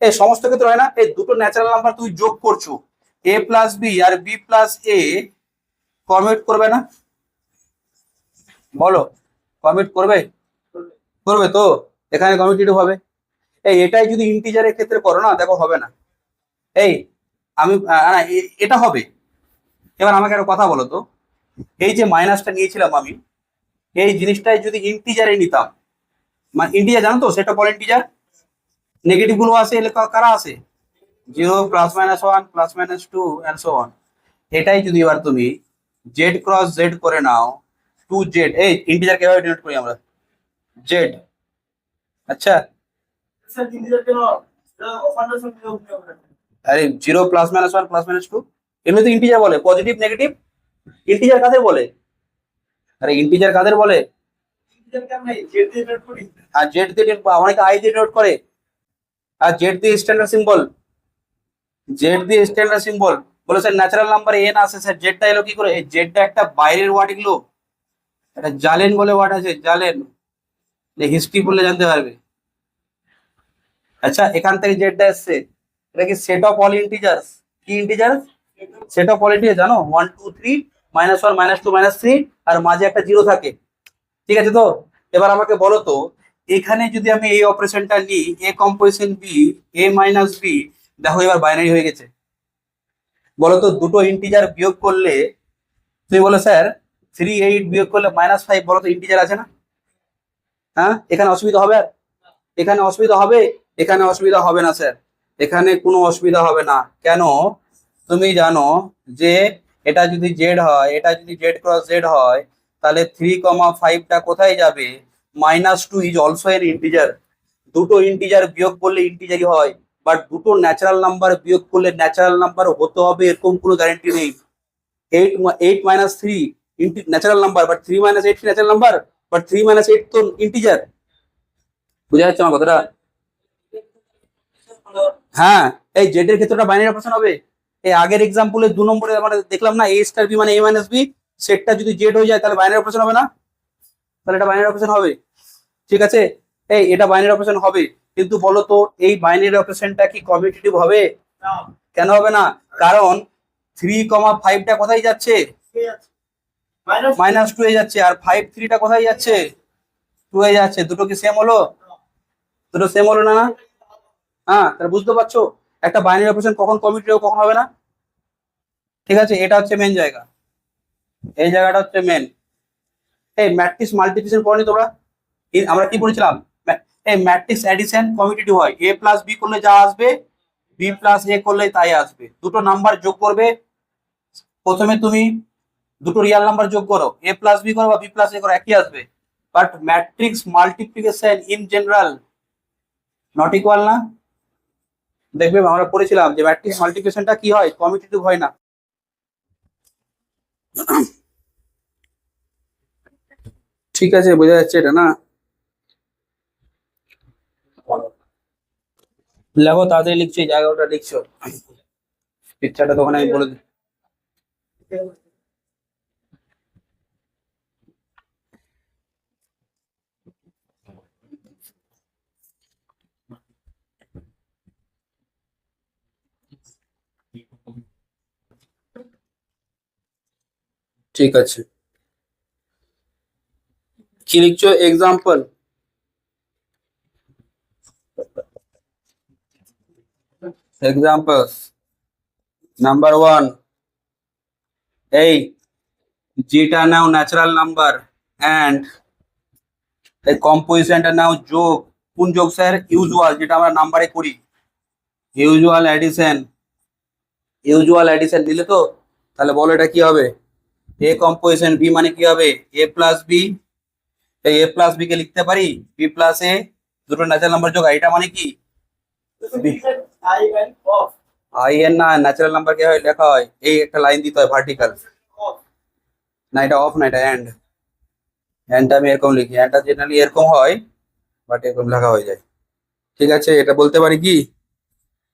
এই সমস্ত ক্ষেত্রে হয় না, এই দুটো ন্যাচারাল নাম্বার তুমি যোগ করছো, এ প্লাস বি আর বি প্লাস এ, কমিউট করবে না? বলো কমিউট করবে? করবে তো, এখানে কমিউটেটিভ হবে। এটাই যদি ইন্টিজারের ক্ষেত্রে করো না, দেখো হবে না। এই আমি না, এটা হবে। এবার আমাকে একটা কথা বলো তো, এই যে মাইনাসটা নিয়েছিলাম আমি, এই জিনিসটাই যদি ইন্টিজারে নিতাম, মানে ইন্টিজার জানো তো সেটা বল ইন্টিজার, নেগেটিভ গুলো আসে, এলে কারা আসে? 0 plus minus 1 plus minus 2 and so on. এটাই যদি এবার তুমি জেড ক্রস জেড করে নাও, 2 জেড, এই ইন্টিজার কিভাবে ডিনোট করি আমরা? জেড। আচ্ছা আরে 0 প্লাস মাইনাস 1 প্লাস মাইনাস 2 এমনি তো ইন্টিজার বলে, পজিটিভ নেগেটিভ। ইন্টিজার কাদের বলে? আরে ইন্টিজার কাদের বলে? আর জেড দিয়ে অনেকে আই দিয়ে নোট করে, আর জেড দিয়ে স্ট্যান্ডার্ড সিম্বল, জেড দিয়ে স্ট্যান্ডার্ড সিম্বল। বলে স্যার ন্যাচারাল নাম্বার এন আছে স্যার, জেডটা এলো কি করে? এই জেডটা একটা বাইরের ওয়ার্ড, এগুলো একটা জালেন বলে ওয়ার্ড আছে, জালেন, হিস্ট্রি পড়লে জানতে পারবে। আচ্ছা এখান থেকে জেডটা এসছে, এটা কি সেট অফ অল ইন্টিজার্স? কি integers? Set of all integer, জানো 1 2 3 -1 -2 -3, আর মাঝে একটা জিরো থাকে। ঠিক আছে তো? এবার আমাকে বলো তো, এখানে যদি আমি এই অপারেশনটা নিই, A composition B, A minus B, দেখো এবার বাইনারি হয়ে গেছে। বলো তো দুটো ইন্টিজার বিয়োগ করলে, তুমি বলো স্যার 3 8 বিয়োগ করলে -5, বলো তো ইন্টিজার আছে না? হ্যাঁ, এখানে অসুবিধা হবে? আর এখানে অসুবিধা হবে? এখানে অসুবিধা হবে না স্যার, এখানে কোনো অসুবিধা হবে না। কেন? তুমি জানো যে এটা যদি জেড হয়, এটা যদি জেড ক্রস জেড হয়, তাহলে 3,5টা কোথায় যাবে? -2 ইজ অলসো এন ইন্টিজার। দুটো ইন্টিজার বিয়োগ করলে ইন্টিজারই হয়, বাট দুটো ন্যাচারাল নাম্বার বিয়োগ করলে ন্যাচারাল নাম্বার হতে হবে এরকম কোনো গ্যারান্টি নেই। 8 -3 natural number, but 3 -8 natural number, but 3 -8 তো ইন্টিজার। বুঝা যাচ্ছে আমার কথাটা? হ্যাঁ, এই জেড এর ক্ষেত্রে বাইনারি অপারেশন হবে। এই আগের এক্সাম্পলে 2 নম্বরে আমরা দেখলাম না এ স্টার বি মানে এ মাইনাস বি, সেটটা যদি জেড হয়ে যায় তাহলে বাইনারি অপারেশন হবে না? তাহলে এটা বাইনারি অপারেশন হবে। ঠিক আছে, এটা বাইনারি অপারেশন হবে, কিন্তু বলো তো এই বাইনারি অপারেশনটা কি কমিউটেটিভ হবে? কেন হবে না? কারণ 3,5টা কোথায় যাচ্ছে? -2 এ যাচ্ছে, আর 5 3টা কোথায় যাচ্ছে? 2 এ যাচ্ছে। দুটো কি সেম হলো? দুটো সেম হলো না? হ্যাঁ, তাহলে বুঝতে পারছো একটা বাইনারি অপারেশন কখন কমিউটেটিভ কখন হবে না। ঠিক আছে, এটা হচ্ছে মেন জায়গা, এই জায়গাটা হচ্ছে মেন। এই ম্যাট্রিক্স মাল্টিপ্লিকেশন করনি তোমরা? আমরা কি পড়েছিলাম? এই ম্যাট্রিক্স অ্যাডিশন কমিউটেটিভ হয়, এ প্লাস বি করলে যা আসবে বি প্লাস এ করলে তাই আসবে। দুটো নাম্বার যোগ করবে, প্রথমে তুমি দুটো রিয়াল নাম্বার যোগ করো, এ প্লাস বি করো বা বি প্লাস এ করো, একই আসবে। But matrix multiplication in general not equal না? দেখবে আমরা পড়েছিলাম যে ম্যাট্রিক্স মাল্টিপ্লিকেশনটা কি হয়, কমিউটেটিভ হয় না। ঠিক আছে, বোঝা যাচ্ছে এটা না? লেখো, তাড়াতাড়ি লিখছো, এই জায়গাটা লিখছো, পিকচারটা তখন আমি বলে দিই। ঠিক আছে, কি লিখছো? এক্সাম্পল, এক্সাম্পলস নাম্বার 1, এই যেটা নাও ন্যাচারাল নাম্বার অ্যান্ড এই কম্পোজিশনটা নাও যোগ। কোন যোগ স্যার? ইউজুয়াল, যেটা আমরা নাম্বারে করি, ইউজুয়াল অ্যাডিশন। ইউজুয়াল অ্যাডিশন দিলে তো, তাহলে বলো এটা কি হবে? এ কম্পোজিশন বি মানে কি হবে? এ প্লাস বি। এই এ প্লাস বি কে লিখতে পারি বি প্লাস এ, দুটো ন্যাচারাল নাম্বার যোগ, এটা মানে কি? আই এন না, ন্যাচারাল নাম্বার কে হয় লেখা হয় এই একটা লাইন দিতে হয় ভার্টিক্যাল। না, এটা অফ না, এটা এন্ড। এন্ডটা আমি এরকম লিখি, এন্ডটা জেনারেলি এরকম হয়, বাট এরকম লেখা হয়ে যায়। ঠিক আছে, এটা বলতে পারি কি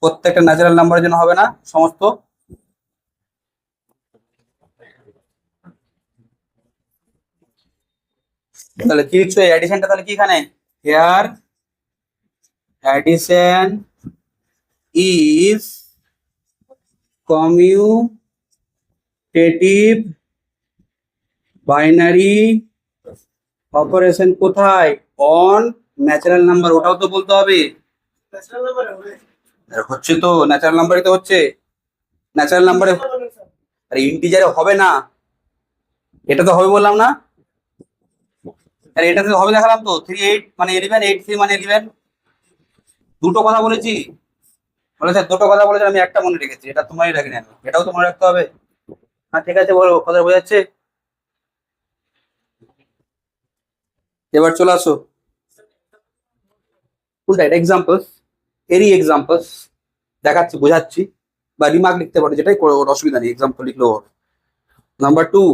প্রত্যেকটা ন্যাচারাল নাম্বারের জন্য হবে না সমস্ত? তাহলে কি লিখছো? এই অ্যাডিশনটা তাহলে কি এখানে? Here addition is commutative binary operation. কোথায়? অন ন্যাচারাল নাম্বার, ওটাও তো বলতে হবে। হচ্ছে তো, ন্যাচারাল নাম্বারই তো হচ্ছে। ন্যাচারাল নাম্বারে, আরে ইন্টিজারে হবে না, এটা তো হবে বললাম না? আরে এটাতে তো হবে দেখালাম তো, 3 8 মানে 11, 8 3 মানে 11। দুটো কথা বলেছি, বলেছে দুটো কথা বলেছে, আমি একটা মনে রেখেছি, এটা তোমারই রাখিনি আমি, এটাও তো মনে রাখতে হবে। হ্যাঁ ঠিক আছে, বলো, কথা বোঝাচ্ছে? এবার চলে আসো কোনটা, এটা এক্সাম্পলস, এরই এক্সাম্পলস দেখাচ্ছি, বোঝাচ্ছি, বা রিমার্ক লিখতে পারো, যেটাই করো, ওর অসুবিধা নেই, এক্সাম্পল লিখলেও। Number 2,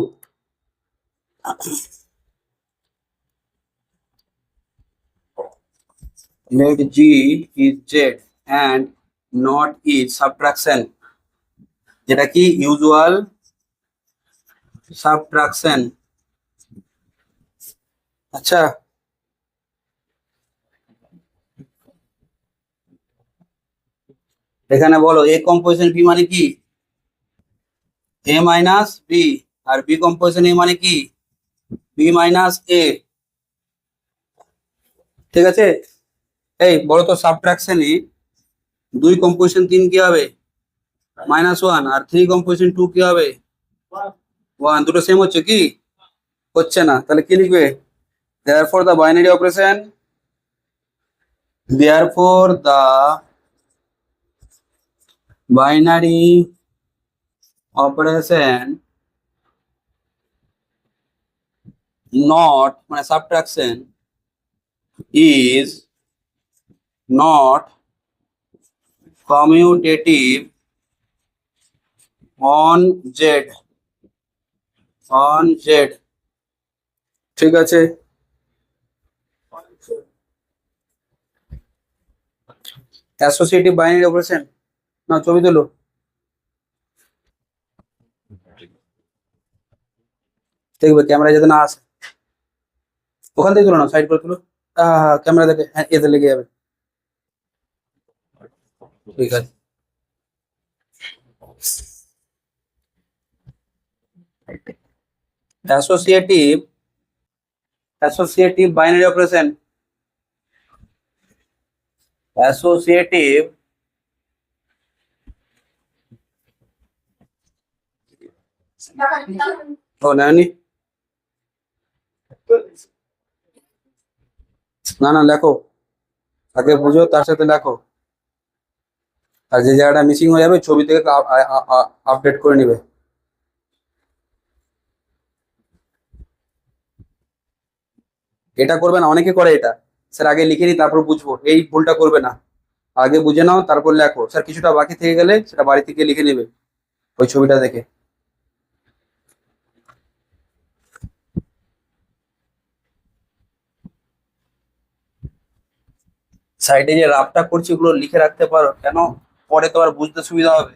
let G is Z and not is subtraction, যেটা কি ইউজুয়াল সাবট্রাকশন। আচ্ছা, এখানে বলো এ কম্পোজিশন বি মানে কি? এ মাইনাস বি, আর বি কম্পোজিশন এ মানে কি? বি মাইনাস এ। ঠিক আছে, এই বলো তো সাবট্রাকশনে 2 কম্পোজিশন 3 কি হবে? -1, আর 3 কম্পোজিশন 2 কি হবে? 1। দুটো সেম হচ্ছে কি? হচ্ছে না, তাহলে কি লিখবে? therefore the binary operation, therefore the binary operation not মানে subtraction is not commutative on Z, on Z। ঠিক আছে, অ্যাসোসিয়েটিভ বাইনারি অপারেশন, না ছবি তুলো। দেখবে ক্যামেরা যাতে না আসে, ওখান থেকে তুলো না, সাইড করে তুলো। ক্যামেরা দেখে এতে লেগে যাবে। ঠিক আছে, associative associative binary operation, associative ও নেয়নি, না না লেখো, আগে বুঝো তার সাথে লেখো। আর যে জায়গাটা মিসিং হয়ে যাবে ছবি থেকে আপডেট করে নিবে। এটা করবে না, অনেকে করে এটা। স্যার আগে লিখে নি তারপর বুঝবো, এই ভুলটা করবে না। আগে বুঝে নাও তারপর লেখো। স্যার কিছুটা বাকি থেকে গেলে সেটা বাড়ি থেকে লিখে নেবে ওই ছবিটা দেখে। সাইডে যে রাফটা করছি ওগুলো লিখে রাখতে পারো, কেন পরে তোমার বুঝতে সুবিধা হবে।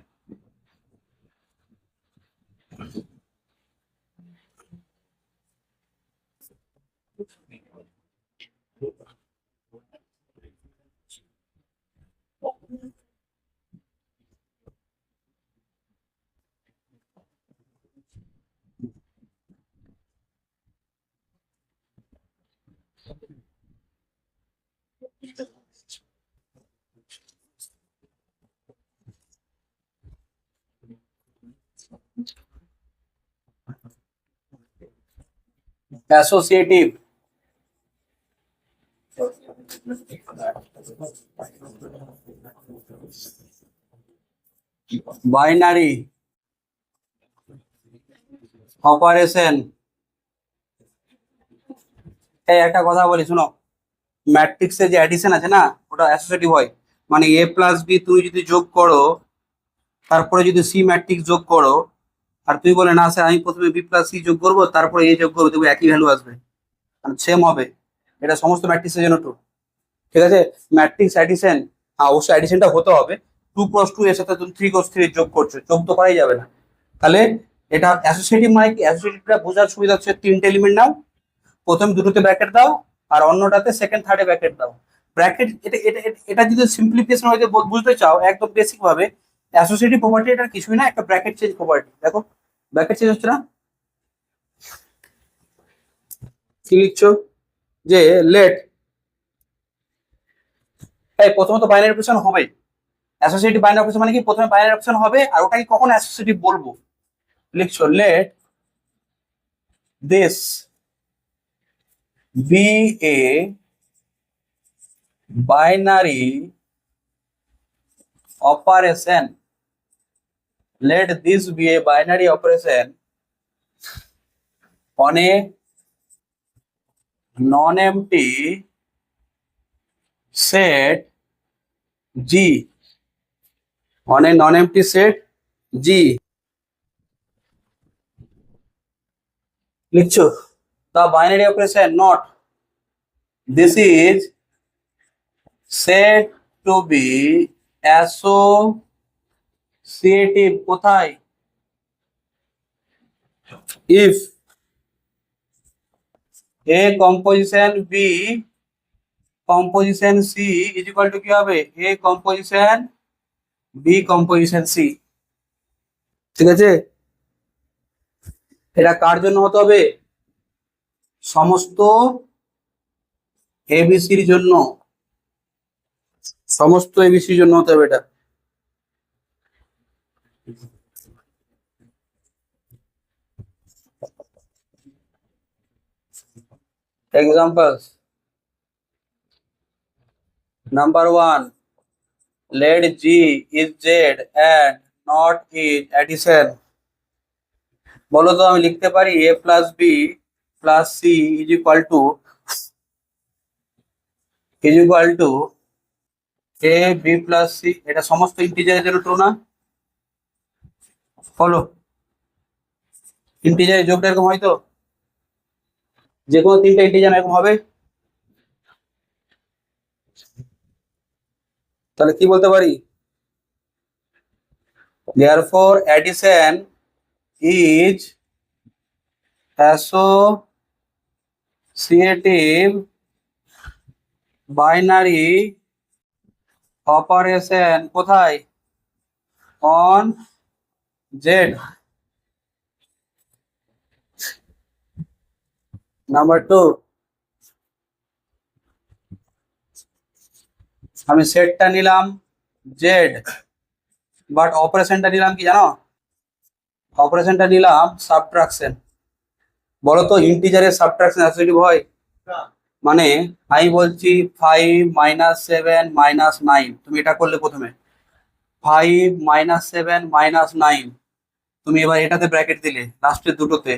Associative binary operation. এই একটা কথা বলি শুনো, ম্যাট্রিক্সে যে অ্যাডিশন আছে না, ওটা অ্যাসোসিয়েটিভ হয়। মানে এ প্লাস বি তুমি যদি যোগ করো, তারপরে যদি সি ম্যাট্রিক্স যোগ করো, আর তুই বলে না স্যার আমি প্রথমে বি প্লাস সি যোগ করবো তারপরে এ যোগ করবো, দেখবো একই ভ্যালু আসবে, মানে সেম হবে। এটা সমস্ত ম্যাট্রিক্সের জন্য ট্রু। ঠিক আছে, ম্যাট্রিক্স অ্যাডিশন, অবশ্যই অ্যাডিশনটা হতে হবে। 2 × 2 এর সাথে তুমি 3 × 3 যোগ করছো, যোগ তো করাই যাবে না। তাহলে এটা অ্যাসোসিয়েটিভ, মানে কি অ্যাসোসিয়েটিভটা বোঝার সুবিধা হচ্ছে তিনটে এলিমেন্ট নাও, প্রথম দুটোতে ব্র্যাকেট দাও আর অন্যটাতে সেকেন্ড থার্ডে ব্র্যাকেট দাও। ব্র্যাকেট এটা এটা এটা- এটা যদি সিম্পলিফিকেশন হইতে বুঝতে চাও একদম বেসিক ভাবে, অ্যাসোসিয়েটিভ প্রপার্টি এটা কিছুই না, একটা ব্র্যাকেট চেঞ্জ প্রপার্টি। দেখো ব্র্যাকেট চেঞ্জ হচ্ছে না, কি লিখছো যে লেট, এই প্রথমত বাইনারি অপারেশন হবে। অ্যাসোসিয়েটিভ বাইনারি অপারেশন মানে কি প্রথমে বাইনারি অপারেশন হবে, আর ওটাকে কখন অ্যাসোসিয়েটিভ বলবো, লিখছো let this be a binary operation, let this be a binary operation on a non-empty set G, on a non-empty set G। লিখছো the binary operation not, this is said to be associative কোথায়, if a composition B composition C is equal to কি হবে, A composition B composition C। ঠিক আছে, এটা কার জন্য হতে হবে, সমস্ত এবিসির জন্য, সমস্ত এবিসির জন্য হতে হবে এটা। Examples. Number 1, let G is Z and not is addition। বলো তো আমি লিখতে পারি a plus B plus C is equal to A B plus C, এটা সমস্ত ইন্টিজারের জন্য ট্রু না? বলো, ইন্টিজারের যোগটা এরকম হয় তো, যে কোনো তিনটা ইন্টিজার এরকম হবে। তাহলে কি বলতে পারি, therefore addition is associative binary operation কোথায়? On Z. নাম্বার 2, আমি সেটটা নিলাম জেড, বাট অপারেশনটা নিলাম কি জানো? অপারেশনটা নিলাম সাবট্রাকশন। বলো তো ইন্টিজারের সাবট্রাকশন অ্যাসোসিয়েটিভ হয়? মানে আমি বলছি 5 - 7 - 9, তুমি এটা করলে প্রথমে 5 - 7 - 9, তুমি এবার এটাতে ব্র্যাকেট দিলে লাস্টের দুটোতে,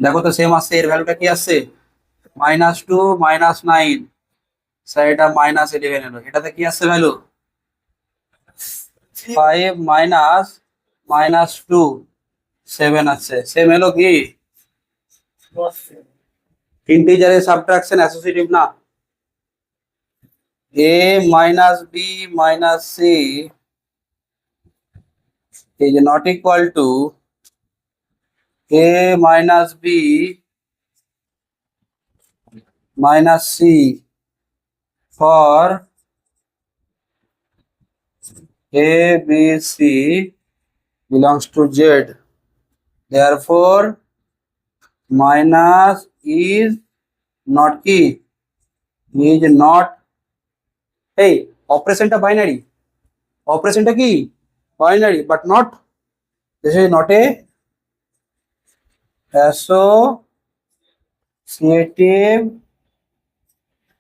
দেখো তো সেম আসছে, এর ভ্যালুটা কি আসছে? -2 -9, স্যার এটা -11 এলো, এটাতে কি আসছে ভ্যালু? 5 - -2 7 আসছে, সেম এলো কি? ইন্টিজারের সাবট্রাকশন অ্যাসোসিয়েটিভ না? a - b - c is not equal to a - b - c for a b c belongs to z. Therefore minus is not কি? is not, এই অপারেশনটা বাইনারি, অপারেশনটা কি binary, but not, this is not a associative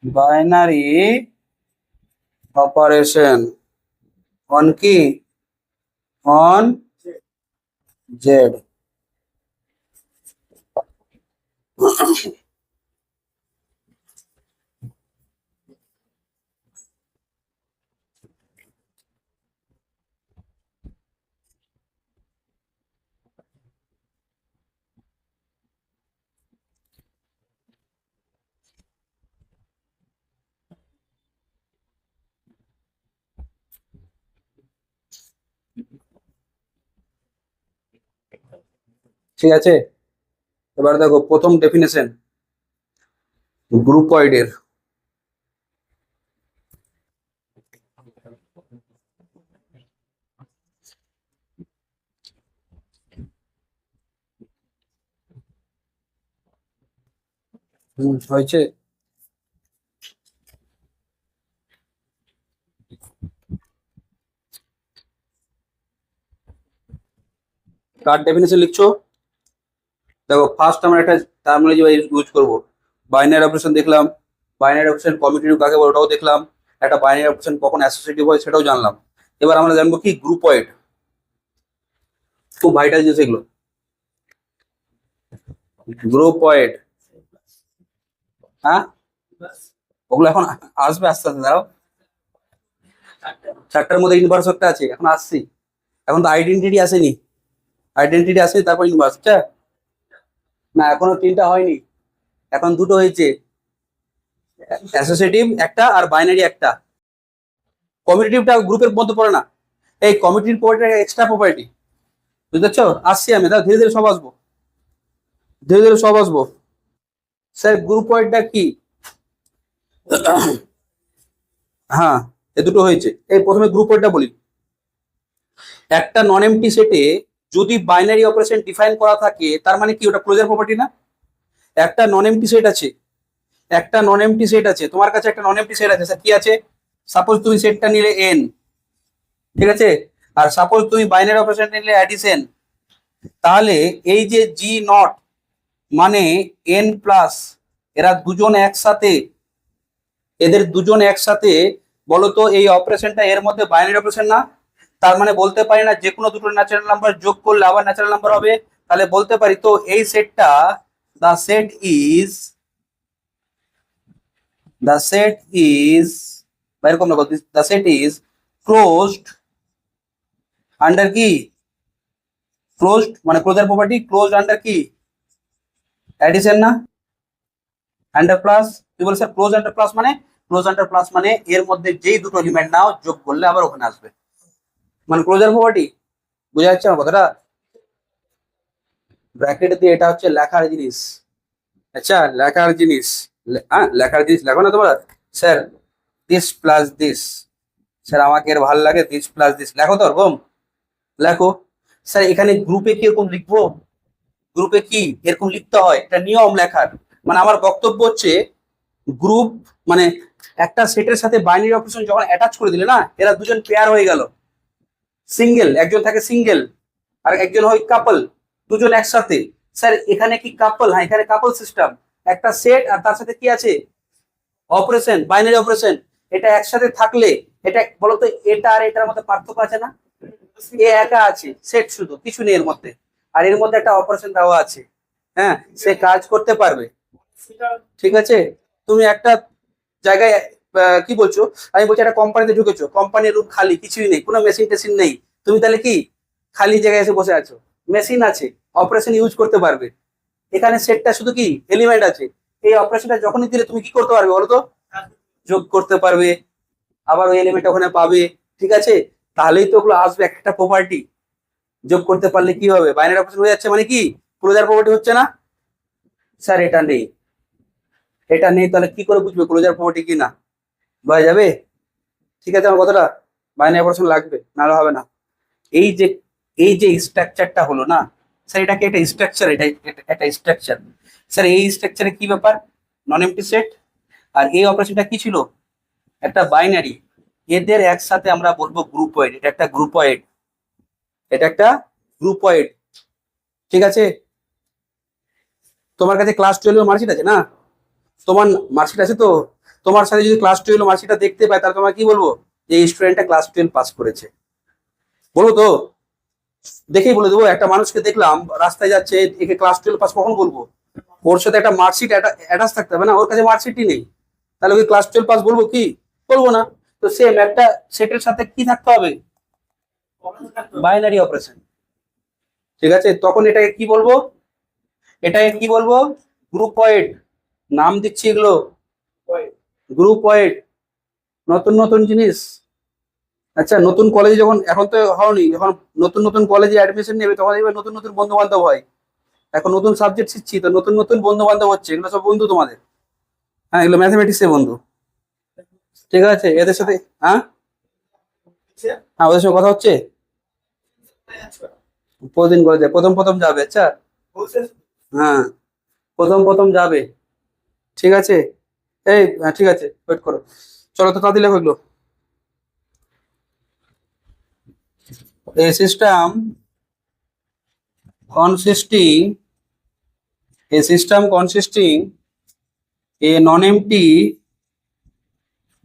binary operation on কি? On Z. ঠিক আছে, এবার দেখো প্রথম ডেফিনেশন গ্রুপয়েডের। হয়েছে, কার ডেফিনেশন লিখছো? দেখো ফার্স্ট আমরা একটা টার্মিনোলজি ইউজ করবো। বাইনারি অপারেশন দেখলাম, বাইনারি অপারেশন কমিউটেটিভ কাকে বলে ওটাও দেখলাম, একটা বাইনারি অপারেশন কখন অ্যাসোসিয়েটিভ হয় সেটাও জানলাম। এবার আমরা জানবো কি গ্রুপয়েড, খুব ভাইটাল জিনিস এগুলো। গ্রুপয়েড, হ্যাঁ ওগুলো এখন আসবে আস্তে আস্তে, দাঁড়াও। 4টার মধ্যে ইনভার্স একটা আছে, এখন আসছি, এখন তো আইডেন্টিটি আসেনি, আইডেন্টিটি আসেনি তারপর ইনভার্স, না এখনো 3টা হয়নি, এখন 2টো হয়েছে, অ্যাসোসিয়েটিভ একটা আর বাইনারি একটা। কমিউটেটিভটা গ্রুপের মধ্যে পড়ে না, এই কমিউটেটিভ প্রপার্টি এক্সট্রা প্রপার্টি, বুঝতে পারছো? আসছি আমি, ধীরে ধীরে সব আসবো, ধীরে ধীরে সব আসবো। স্যার গ্রুপয়েডটা কি? হ্যাঁ, এ দুটো হয়েছে। এই প্রথমে গ্রুপয়েডটা বলি। একটা নন এমটি সেটে যদি বাইনারি অপারেশন ডিফাইন করা থাকে তার মানে কি ওটা ক্লোজার প্রপার্টি না? একটা নন এমটি সেট আছে, একটা নন এমটি সেট আছে, তোমার কাছে একটা নন এমটি সেট আছে, স্যার কি আছে? সাপোজ তুমি সেটটা নিলে এন, ঠিক আছে, আর সাপোজ তুমি বাইনারি অপারেশন নিলে অ্যাডিশন, তাহলে এই যে জি নট মানে এন প্লাস, এরা দুজন একসাথে, এদের দুজন একসাথে, বলো তো এই অপারেশনটা এর মধ্যে বাইনারি অপারেশন না? তার মানে বলতে পারি না যে কোনো দুটো ন্যাচারাল নাম্বার যোগ করলে আবার ন্যাচারাল নাম্বার হবে? তাহলে বলতে পারি তো এই সেটটা, the set is, the set is, বা এরকম দেখো, the set is closed under কি? ক্লোজড মানে ক্লোজার প্রপার্টি, ক্লোজড আন্ডার কি? অ্যাডিশন না? আন্ডার প্লাস, তুই বলছিস ক্লোজ আন্ডার প্লাস মানে, ক্লোজ আন্ডার প্লাস মানে এর মধ্যে যেই দুটো এলিমেন্ট নাও যোগ করলে আবার ওখানে আসবে, মানে ক্লোজার প্রপার্টি। বোঝা যাচ্ছে আমার কথাটা? ব্র্যাকেট দিয়ে এটা হচ্ছে লেখার জিনিস। আচ্ছা, লেখার জিনিস। হ্যাঁ, লেখার জিনিস লেখো না তোমরা, sir this plus this, sir আমাকে এর ভালো লাগে দিস প্লাস দিস, লেখো তো ওরকম লেখো। স্যার এখানে গ্রুপে কি এরকম লিখবো? গ্রুপে কি এরকম লিখতে হয়? এটা নিয়ম লেখার। মানে আমার বক্তব্য হচ্ছে গ্রুপ মানে একটা সেটের সাথে বাইনারি অপারেশন যখন অ্যাটাচ করে দিলে না, এরা দুজন পেয়ার হয়ে গেল। সিঙ্গেল একজন থাকে সিঙ্গেল, আর একজন হয় কাপল, দুজন একসাথে। স্যার এখানে কি কাপল? হ্যাঁ, এখানে কাপল সিস্টেম। একটা সেট আর তার সাথে কি আছে? Operation, binary operation. এটা একসাথে থাকলে এটা বলতো, এটা আর এটার মধ্যে পার্থক্য আছে না? এ একা আছে, সেট শুধু, কিছু নেই এর মধ্যে। আর এর মধ্যে একটা অপারেশন দেওয়া আছে। হ্যাঁ, সে কাজ করতে পারবে। ঠিক আছে, তুমি একটা জায়গায় কি বলছো, আমি বলছি একটা কোম্পানিতে ঢুকেছো, কোম্পানির রুম খালি, কিছুই নেই, কোনো মেশিন টেশিন নেই, তুমি তাহলে কি খালি জায়গায় এসে বসে আছো? মেশিন আছে, অপারেশন ইউজ করতে পারবে। এখানে সেটটা শুধু কি এলিমেন্ট আছে। এই অপারেশনটা যখনই দিলে তুমি কি করতে পারবে বলো তো? যোগ করতে পারবে, আবার ওই এলিমেন্ট ওখানে পাবে। ঠিক আছে, তাহলেই তো ওগুলো আসবে একটা প্রপার্টি। যোগ করতে পারলে কি হবে? বাইনারি অপারেশন হয়ে যাচ্ছে, মানে কি ক্লোজার প্রপার্টি হচ্ছে না? স্যার এটা নেই, এটা নেই, তাহলে কি করে বুঝবে ক্লোজার প্রপার্টি কি না? বোঝা যাবে? ঠিক আছে আমার কথাটা, বাইনারি অপারেশন লাগবে, নাহলে হবে না। এই যে এই যে স্ট্রাকচারটা হলো না স্যার, এটাকে একটা স্ট্রাকচার, একটা স্ট্রাকচার। স্যার এই স্ট্রাকচারে কি ব্যাপার? নন এমটি সেট। আর এই অপারেশনটা কি ছিল? একটা বাইনারি। এদের একসাথে আমরা বলবো গ্রুপয়েড। এটা একটা গ্রুপয়েড, এটা একটা গ্রুপয়েড। ঠিক আছে, তোমার কাছে ক্লাস 12 মার্কশিট আছে না? তোমার মার্কশিট আছে তো? তোমার সাথে যদি ক্লাস 12 মার্কশিটটা দেখতে পাই, তাহলে তোমার কি বলবো? যে এই স্টুডেন্টটা ক্লাস 12 পাস করেছে, বলবো তো? দেখেই বলে দেবো। একটা মানুষকে দেখলাম রাস্তায় যাচ্ছে, একে ক্লাস 12 পাস, কখন বলবো? ওর সাথে একটা মার্কশিট অ্যাটাচ থাকতে হবে না? ওর কাছে মার্কশিটই নেই, তাহলে ওকে ক্লাস 12 পাস বলবো কি? বলবো না। তো সেম একটা সেটের সাথে কি থাকতে হবে? Binary operation. ঠিক আছে, তখন এটাকে কি বলবো? এটাকে কি বলবো? গ্রুপয়েড। নাম দিচ্ছি এগুলো, গ্রুপয়েড। নতুন নতুন জিনিস। আচ্ছা, নতুন কলেজে যখন, এখন তো হয়নি, যখন নতুন নতুন কলেজে অ্যাডমিশন নেবে তখন দেখবে নতুন নতুন বন্ধু বান্ধব হয়। এখন নতুন সাবজেক্ট শিখছি তো নতুন নতুন বন্ধু বান্ধব হচ্ছে, এগুলো সব বন্ধু তোমাদের। হ্যাঁ, এগুলো ম্যাথমেটিক্স এর বন্ধু। ঠিক আছে, এদের সাথে। হ্যাঁ, হ্যাঁ, ওদের সঙ্গে কথা হচ্ছে। প্রতিদিন করে যায়, প্রথম প্রথম যাবে। আচ্ছা, হ্যাঁ, প্রথম প্রথম যাবে। ঠিক আছে, এই হ্যাঁ, ঠিক আছে, ওয়েট করো। চলো তো তাড়াতাড়ি লেখো এগুলো। A system consisting a non-empty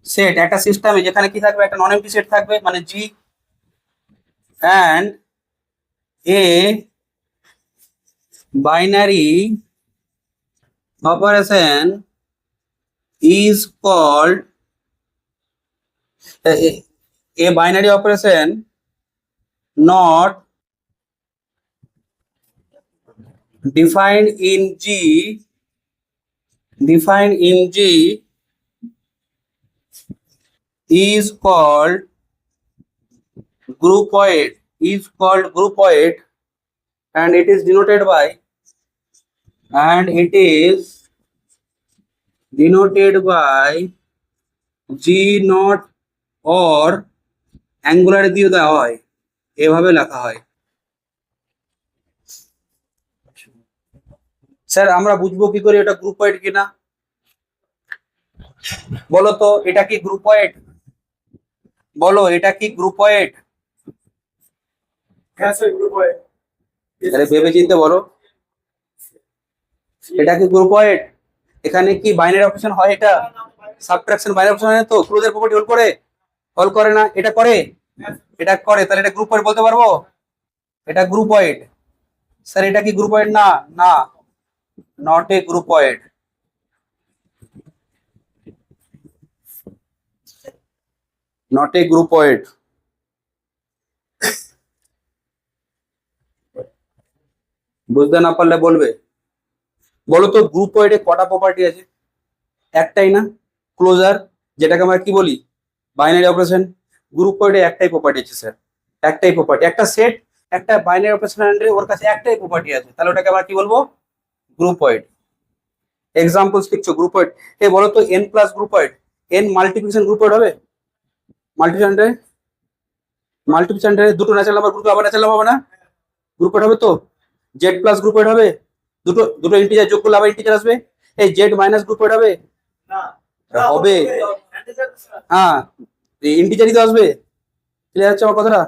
set, একটা সিস্টেমে যেখানে কি থাকবে? একটা নন এমটি সেট থাকবে, মানে জি and a binary operation is called a binary operation not defined in G is called groupoid, and it is denoted by G not or angular দিয়ে দেওয়া হয়, এভাবে লেখা হয়। স্যার আমরা বুঝবো কি করে এটা গ্রুপয়েড কিনা? বলো তো, এটা কি গ্রুপয়েড? বলো, এটা কি গ্রুপয়েড? আরে ভেবে চিন্তে বলো, এটা কি গ্রুপয়েড? এখানে কি বাইনারি অপারেশন হয়? এটা সাবট্রাকশন, বাইনারি অপারেশন হয় না তো? ক্লোজার প্রপার্টি হোল্ড করে? হোল্ড করে না? এটা করে? এটা করে, তাহলে এটা গ্রুপয়েড বলতে পারবো? এটা গ্রুপয়েড। স্যার এটা কি গ্রুপয়েড না? না, নট এ গ্রুপয়েড। Not a গ্রুপয়েড। বুঝতে না পারলে বলবে। বলো তো গ্রুপয়েডে কটা প্রপার্টি আছে? একটাই না? ক্লোজার, যেটাকে আমরা কি বলি, বাইনারি অপারেশন। গ্রুপয়েডে একটাই প্রপার্টি আছে স্যার, একটাই প্রপার্টি। একটা সেট একটা বাইনারি অপারেশনের ওর কাছে একটাই প্রপার্টি আছে, তাহলে ওটাকে আমরা কি বলবো? গ্রুপয়েড। এক্সাম্পলস লিখছো গ্রুপয়েড। এ বলো তো n প্লাস গ্রুপয়েড, n মাল্টিপ্লিকেশন গ্রুপয়েড হবে? মাল্টিপ্লিকেশন দুটো ন্যাচারাল নাম্বার গ্রুপে আবার ন্যাচারাল নাম্বার হবে না? গ্রুপয়েড হবে তো? জেড প্লাস গ্রুপয়েড হবে? দুটো দুটো ইন্টিজার যোগ করলে আবার ইন্টিজার আসবে। এই জেড মাইনাস গ্রুপয়েড হবে? হবে। হ্যাঁ, ইন্টিজারই তো আসবে। ক্লিয়ার হচ্ছে আমার কথাটা?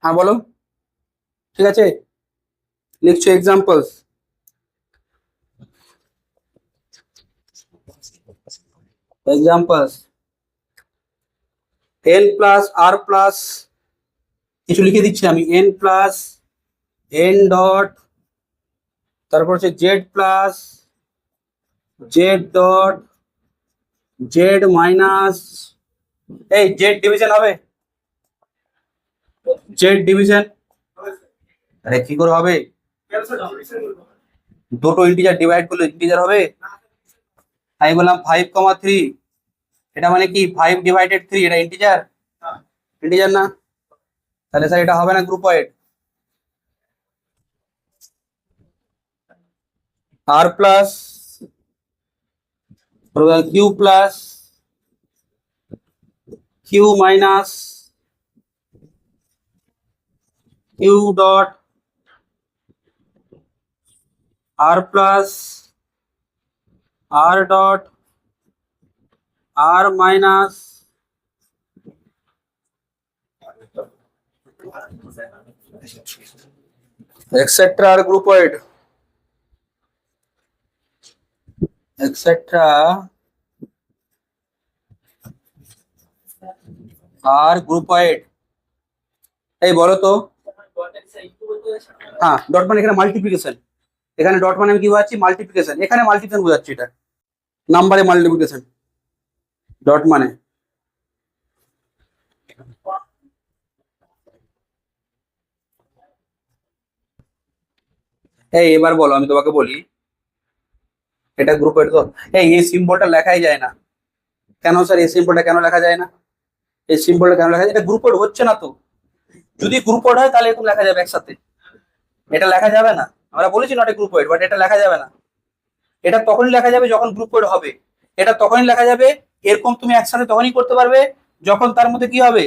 হ্যাঁ বলো। ঠিক আছে, লিখছো এক্সাম্পলস। এক্সাম্পলস এন প্লাস আর প্লাস কিছু লিখে দিচ্ছি আমি, এন প্লাস এন ডট, তারপর হচ্ছে Z plus Z dot Z minus, এই জেড ডিভিশন হবে? জেড ডিভিশন, আরে কি করে হবে? দুটো ইন্টিজার ডিভাইড করলে ইন্টিজার হবে? আমি বললাম 5,3, এটা মানে কি 5 ডিভাইডেড 3, এটা ইন্টিজার? ইন্টিজার না, তাহলে স্যার এটা হবে না groupoid. R plus Q plus Q minus Q dot R plus R dot R minus etcetera R groupoid, etcetera R groupoid. এই বলো তো, হ্যাঁ ডট মানে এখানে মাল্টিপ্লিকেশন, এখানে ডট মানে আমি কি বোঝাচ্ছি? মাল্টিপ্লিকেশন, এখানে মাল্টিপ্লিকেশন বোঝাচ্ছি, এটা নাম্বারে মাল্টিপ্লিকেশন, ডট মানে। এই এবার বলো, আমি তোমাকে বলি, এটা গ্রুপের তো, এই সিম্বলটা লেখাই যায় না কেন স্যার? এই সিম্বলটা কেন লেখা যায় না? এই সিম্বলটা কেন লেখা যায়? এটা গ্রুপের হচ্ছে না তো। যদি গ্রুপের হয় তাহলে এরকম লেখা যাবে একসাথে, এটা লেখা যাবে না। আমরা বলেছি নট এ গ্রুপেড, বাট এটা লেখা যাবে না। এটা তখনই লেখা যাবে যখন গ্রুপেড হবে, এটা তখনই লেখা যাবে এরকম, তুমি একসাথে তখনই করতে পারবে যখন তার মধ্যে কি হবে?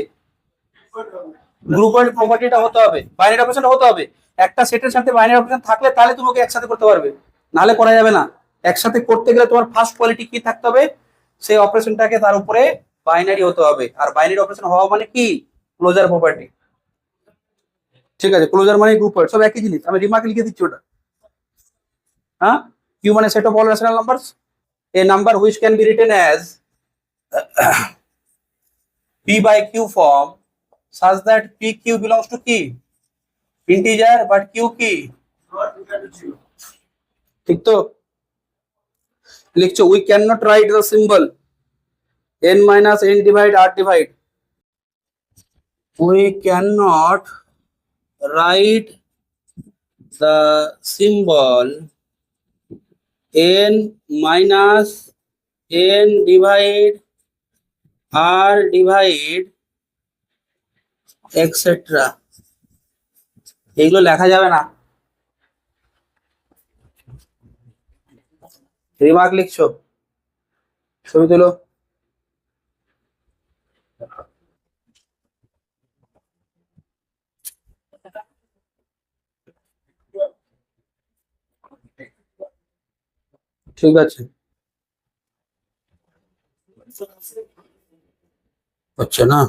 গ্রুপের প্রপার্টিটা হতে হবে, বাইনারি অপারেশন হতে হবে। একটা সেটের সাথে বাইনারি অপারেশন থাকলে তাহলে তুমি ওকে একসাথে করতে পারবে, নাহলে করা যাবে না। একসাথে করতে গেলে তোমার ফার্স্ট কোয়ালিটি কি থাকতে হবে? সেই অপারেশনটাকে তার উপরে বাইনারি হতে হবে, আর বাইনারি অপারেশন হওয়া মানে কি? Closure property. ঠিক আছে, ক্লোজার মানে গ্রুপের, সব একই জিনিস, আমি রিমার্ক লিখে দিচ্ছি ওটা। হ্যাঁ, কিউ মানে set of all rational numbers, A number which can be written as p by q form such that pq belongs to কি? integer, but q কি? ঠিক তো? লিখছো we cannot write the symbol n minus n divide r divide, we cannot write the symbol n minus n divide r divide etc, এগুলো লেখা যাবে না। Remark লিখছো, ছবি তুলো। ঠিক আছে, হচ্ছে না?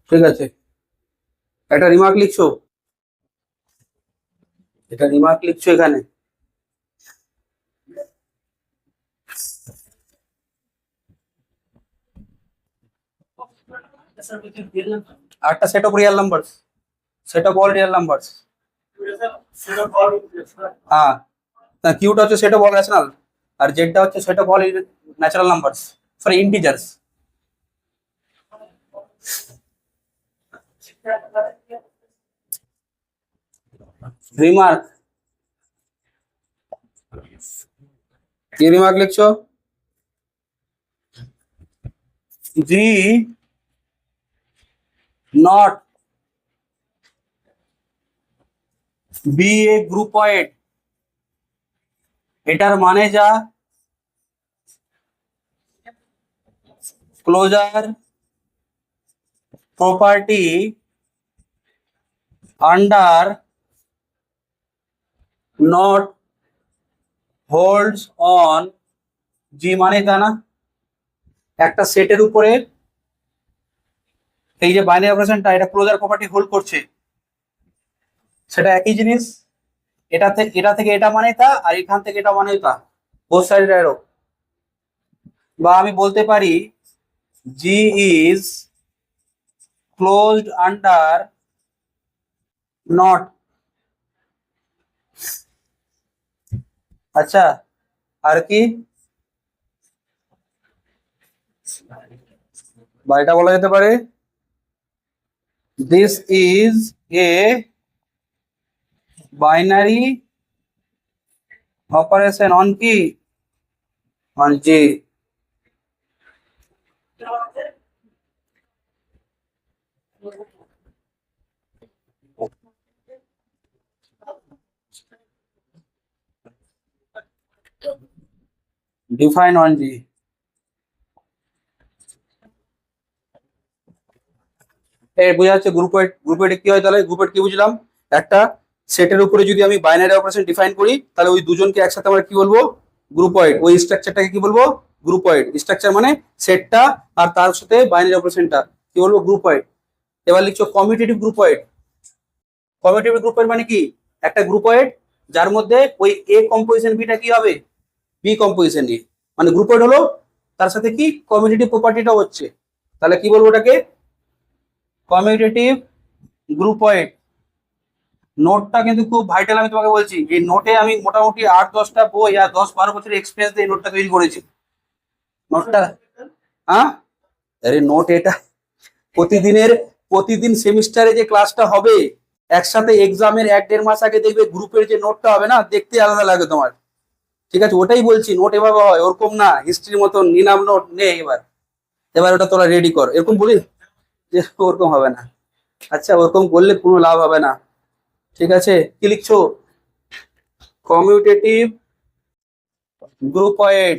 ঠিক আছে, একটা রিমার্ক লিখছো, এটা রিমার্ক লিখছো এখানে। আটটা set of real numbers, set of all real numbers. হ্যাঁ, কিউটা হচ্ছে সেট অফ অল রেশনাল, আর জেডটা হচ্ছে set of all natural numbers, sorry integers. Remark, কি রিমার্ক লিখছো? G not be a groupoid, এটার মানে যা closure property under not holds on, G মানে তা না একটা সেটের উপরে এই যে বাইনারি অপারেশনটা এটা ক্লোজার প্রপার্টি হোল্ড করছে, সেটা একই জিনিস। এটা থেকে এটা মানে তা, আর এখান থেকে এটা মানে তা, বোথ সাইড অ্যারো। বা আমি বলতে পারি জি ইজ ক্লোজড আন্ডার নট। আচ্ছা, আর কি বা এটা বলা যেতে পারে this is a binary operation on কি, অন জি। ডিফাইন অন জি। এই বোঝা যাচ্ছে গ্রুপ ওয়েট কি হয়, তাহলে গ্রুপ ওয়েট কি বুঝলাম, একটা সেটের উপরে যদি আমি বাইনারি অপারেশন ডিফাইন করি তাহলে ওই দুজনকে একসাথে আমরা কি বলবো, গ্রুপ ওয়েট। ওই স্ট্রাকচারটাকে কি বলবো, গ্রুপ ওয়েট। স্ট্রাকচার মানে সেটটা আর তার সাথে বাইনারি অপারেশনটা কি বলবো, গ্রুপ ওয়েট। এবার লিখছো commutative group wait. Commutative group wait মানে কি, একটা গ্রুপ ওয়েট যার মধ্যে ওই এ কম্পোজিশন বিটা কি হবে, বি কম্পোজিশন এ, মানে গ্রুপ ওয়েট হলো তার সাথে কি কমিউটেটিভ প্রপার্টিটাও হচ্ছে, তাহলে কি বলবো ওটাকে কমিউটেটিভ গ্রুপ ওয়েট। নোটটা কিন্তু খুব ভাইটাল, আমি তোমাকে বলছি এই নোটে আমি মোটামুটি 8-10টা বই আর 10-12 বছরের এক্সপিরিয়েন্স দিয়ে নোটটা তৈরি করেছি। নোটটা হ্যাঁ, আরে নোট এটা প্রতিদিনের, প্রতিদিন সেমিস্টারে যে ক্লাসটা হবে একসাথে এক্সামের 1-1.5 মাস আগে দেখবে গ্রুপের যে নোটটা হবে না, দেখতে আলাদা লাগে তোমার। ঠিক আছে, ওটাই বলছি নোট এভাবে হয়, ওরকম না হিস্ট্রির মতন নিলাম নোট নে এবার, এবার ওটা তোরা রেডি কর, এরকম বলি যে ওরকম হবে না। আচ্ছা, ওরকম করলে কোনো লাভ হবে না। ঠিক আছে, কি লিখছো, কমিউটেটিভ গ্রুপয়েড।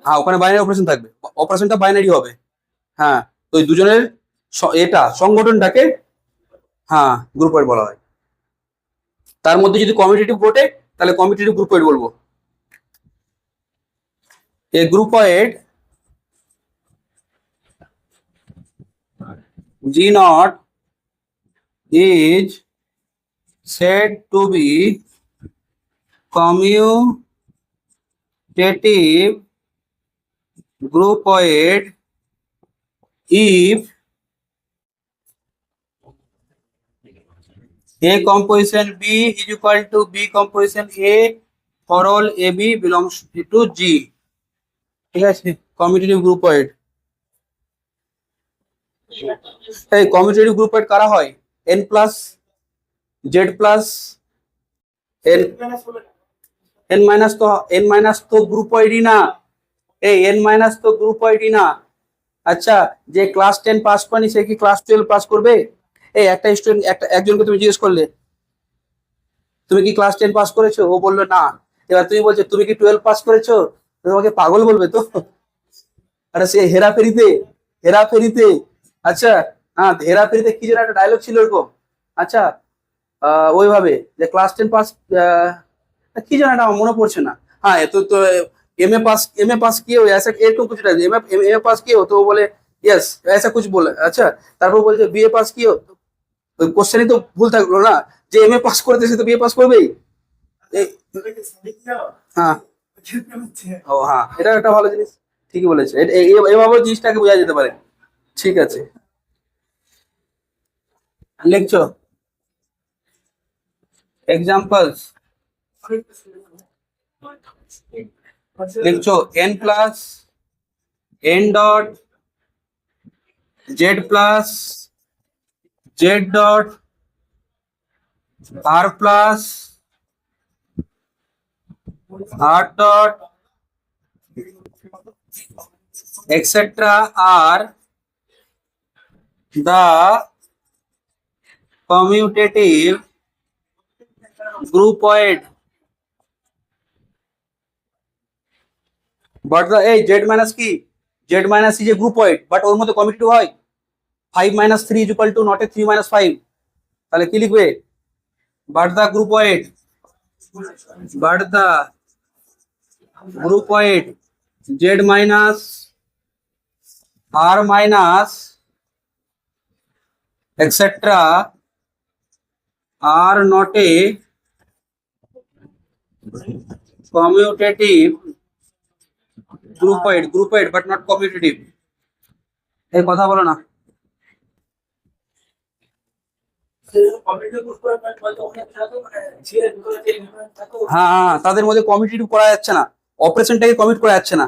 হ্যাঁ, ওখানে বাইনারি অপারেশন থাকবে, অপারেশনটা বাইনারি হবে। হ্যাঁ, তো ওই দুজনের এটা সংগঠনটাকে হ্যাঁ গ্রুপয়েড বলা হয়। তার মধ্যে যদি কমিউটেটিভ ঘটে তাহলে কমিউটেটিভ গ্রুপয়েড বলবো। এ গ্রুপয়েড জি not is said to be commutative groupoid if A composition B is equal to B composition A for all AB belongs to G। ঠিক আছে, কমিউটেটিভ গ্রুপয়েড। এই কমিউটেটিভ গ্রুপয়েড কারা হয়, N plus Z plus N, N minus তো গ্রুপয়েডই না, এই N minus তো গ্রুপয়েডই না। আচ্ছা, যে ক্লাস 10 পাস করেনি সে কি ক্লাস 12 পাস করবে? এই একটা স্টুডেন্ট, একজনকে তুমি জিজ্ঞেস করলে তুমি কি ক্লাস 10 পাস করেছো, ও বললো না। এবার তুমি বলছো তুমি কি 12 পাস করেছো, তো তোমাকে পাগল বলবে তো। আরে সে হেরাফেরিতে, হেরাফেরিতে আচ্ছা, হ্যাঁ হেরাফেরিতে কি যেন একটা ডায়লগ ছিল এরকম। আচ্ছা, ওইভাবে যে ক্লাস 10 পাস, কি যেন এটা আমার মনে পড়ছে না। হ্যাঁ, তো एम ए पास किए हो ऐसा এরকম কিছু টাইপ, एम ए पास किए हो तो वो बोले यस, ऐसा कुछ बोले। আচ্ছা, তারপর বলছে বিএ পাস কিए हो, ওই কোশ্চেনই তো ভুল থাকলো না, যে এমএ পাস করেছে সে তো বিএ পাস করবেই। এই- হ্যাঁ, ও হ্যাঁ, এটা একটা ভালো জিনিস, ঠিকই বলেছে, এভাবে জিনিসটাকে বোঝা যেতে পারে। ঠিক আছে, লিখছো এক্সাম্পলস, লিখছো N plus N dot Z plus Z dot R plus R dot etc are the commutative groupoid but the এই z minus কি z minus is a groupoid but ওর মধ্যে কমিউটেটিভ হয় 5 minus 3 is equal to not a 3 minus 5 তাহলে কি লিখবে but the groupoid z minus r minus etc are not a commutative groupoid but not commutative এই কথা বলো না হ্যাঁ তাদের মধ্যে কমিউটেটিভ করা যাচ্ছে না অপারেশনটাকে কমিট করা যাচ্ছে না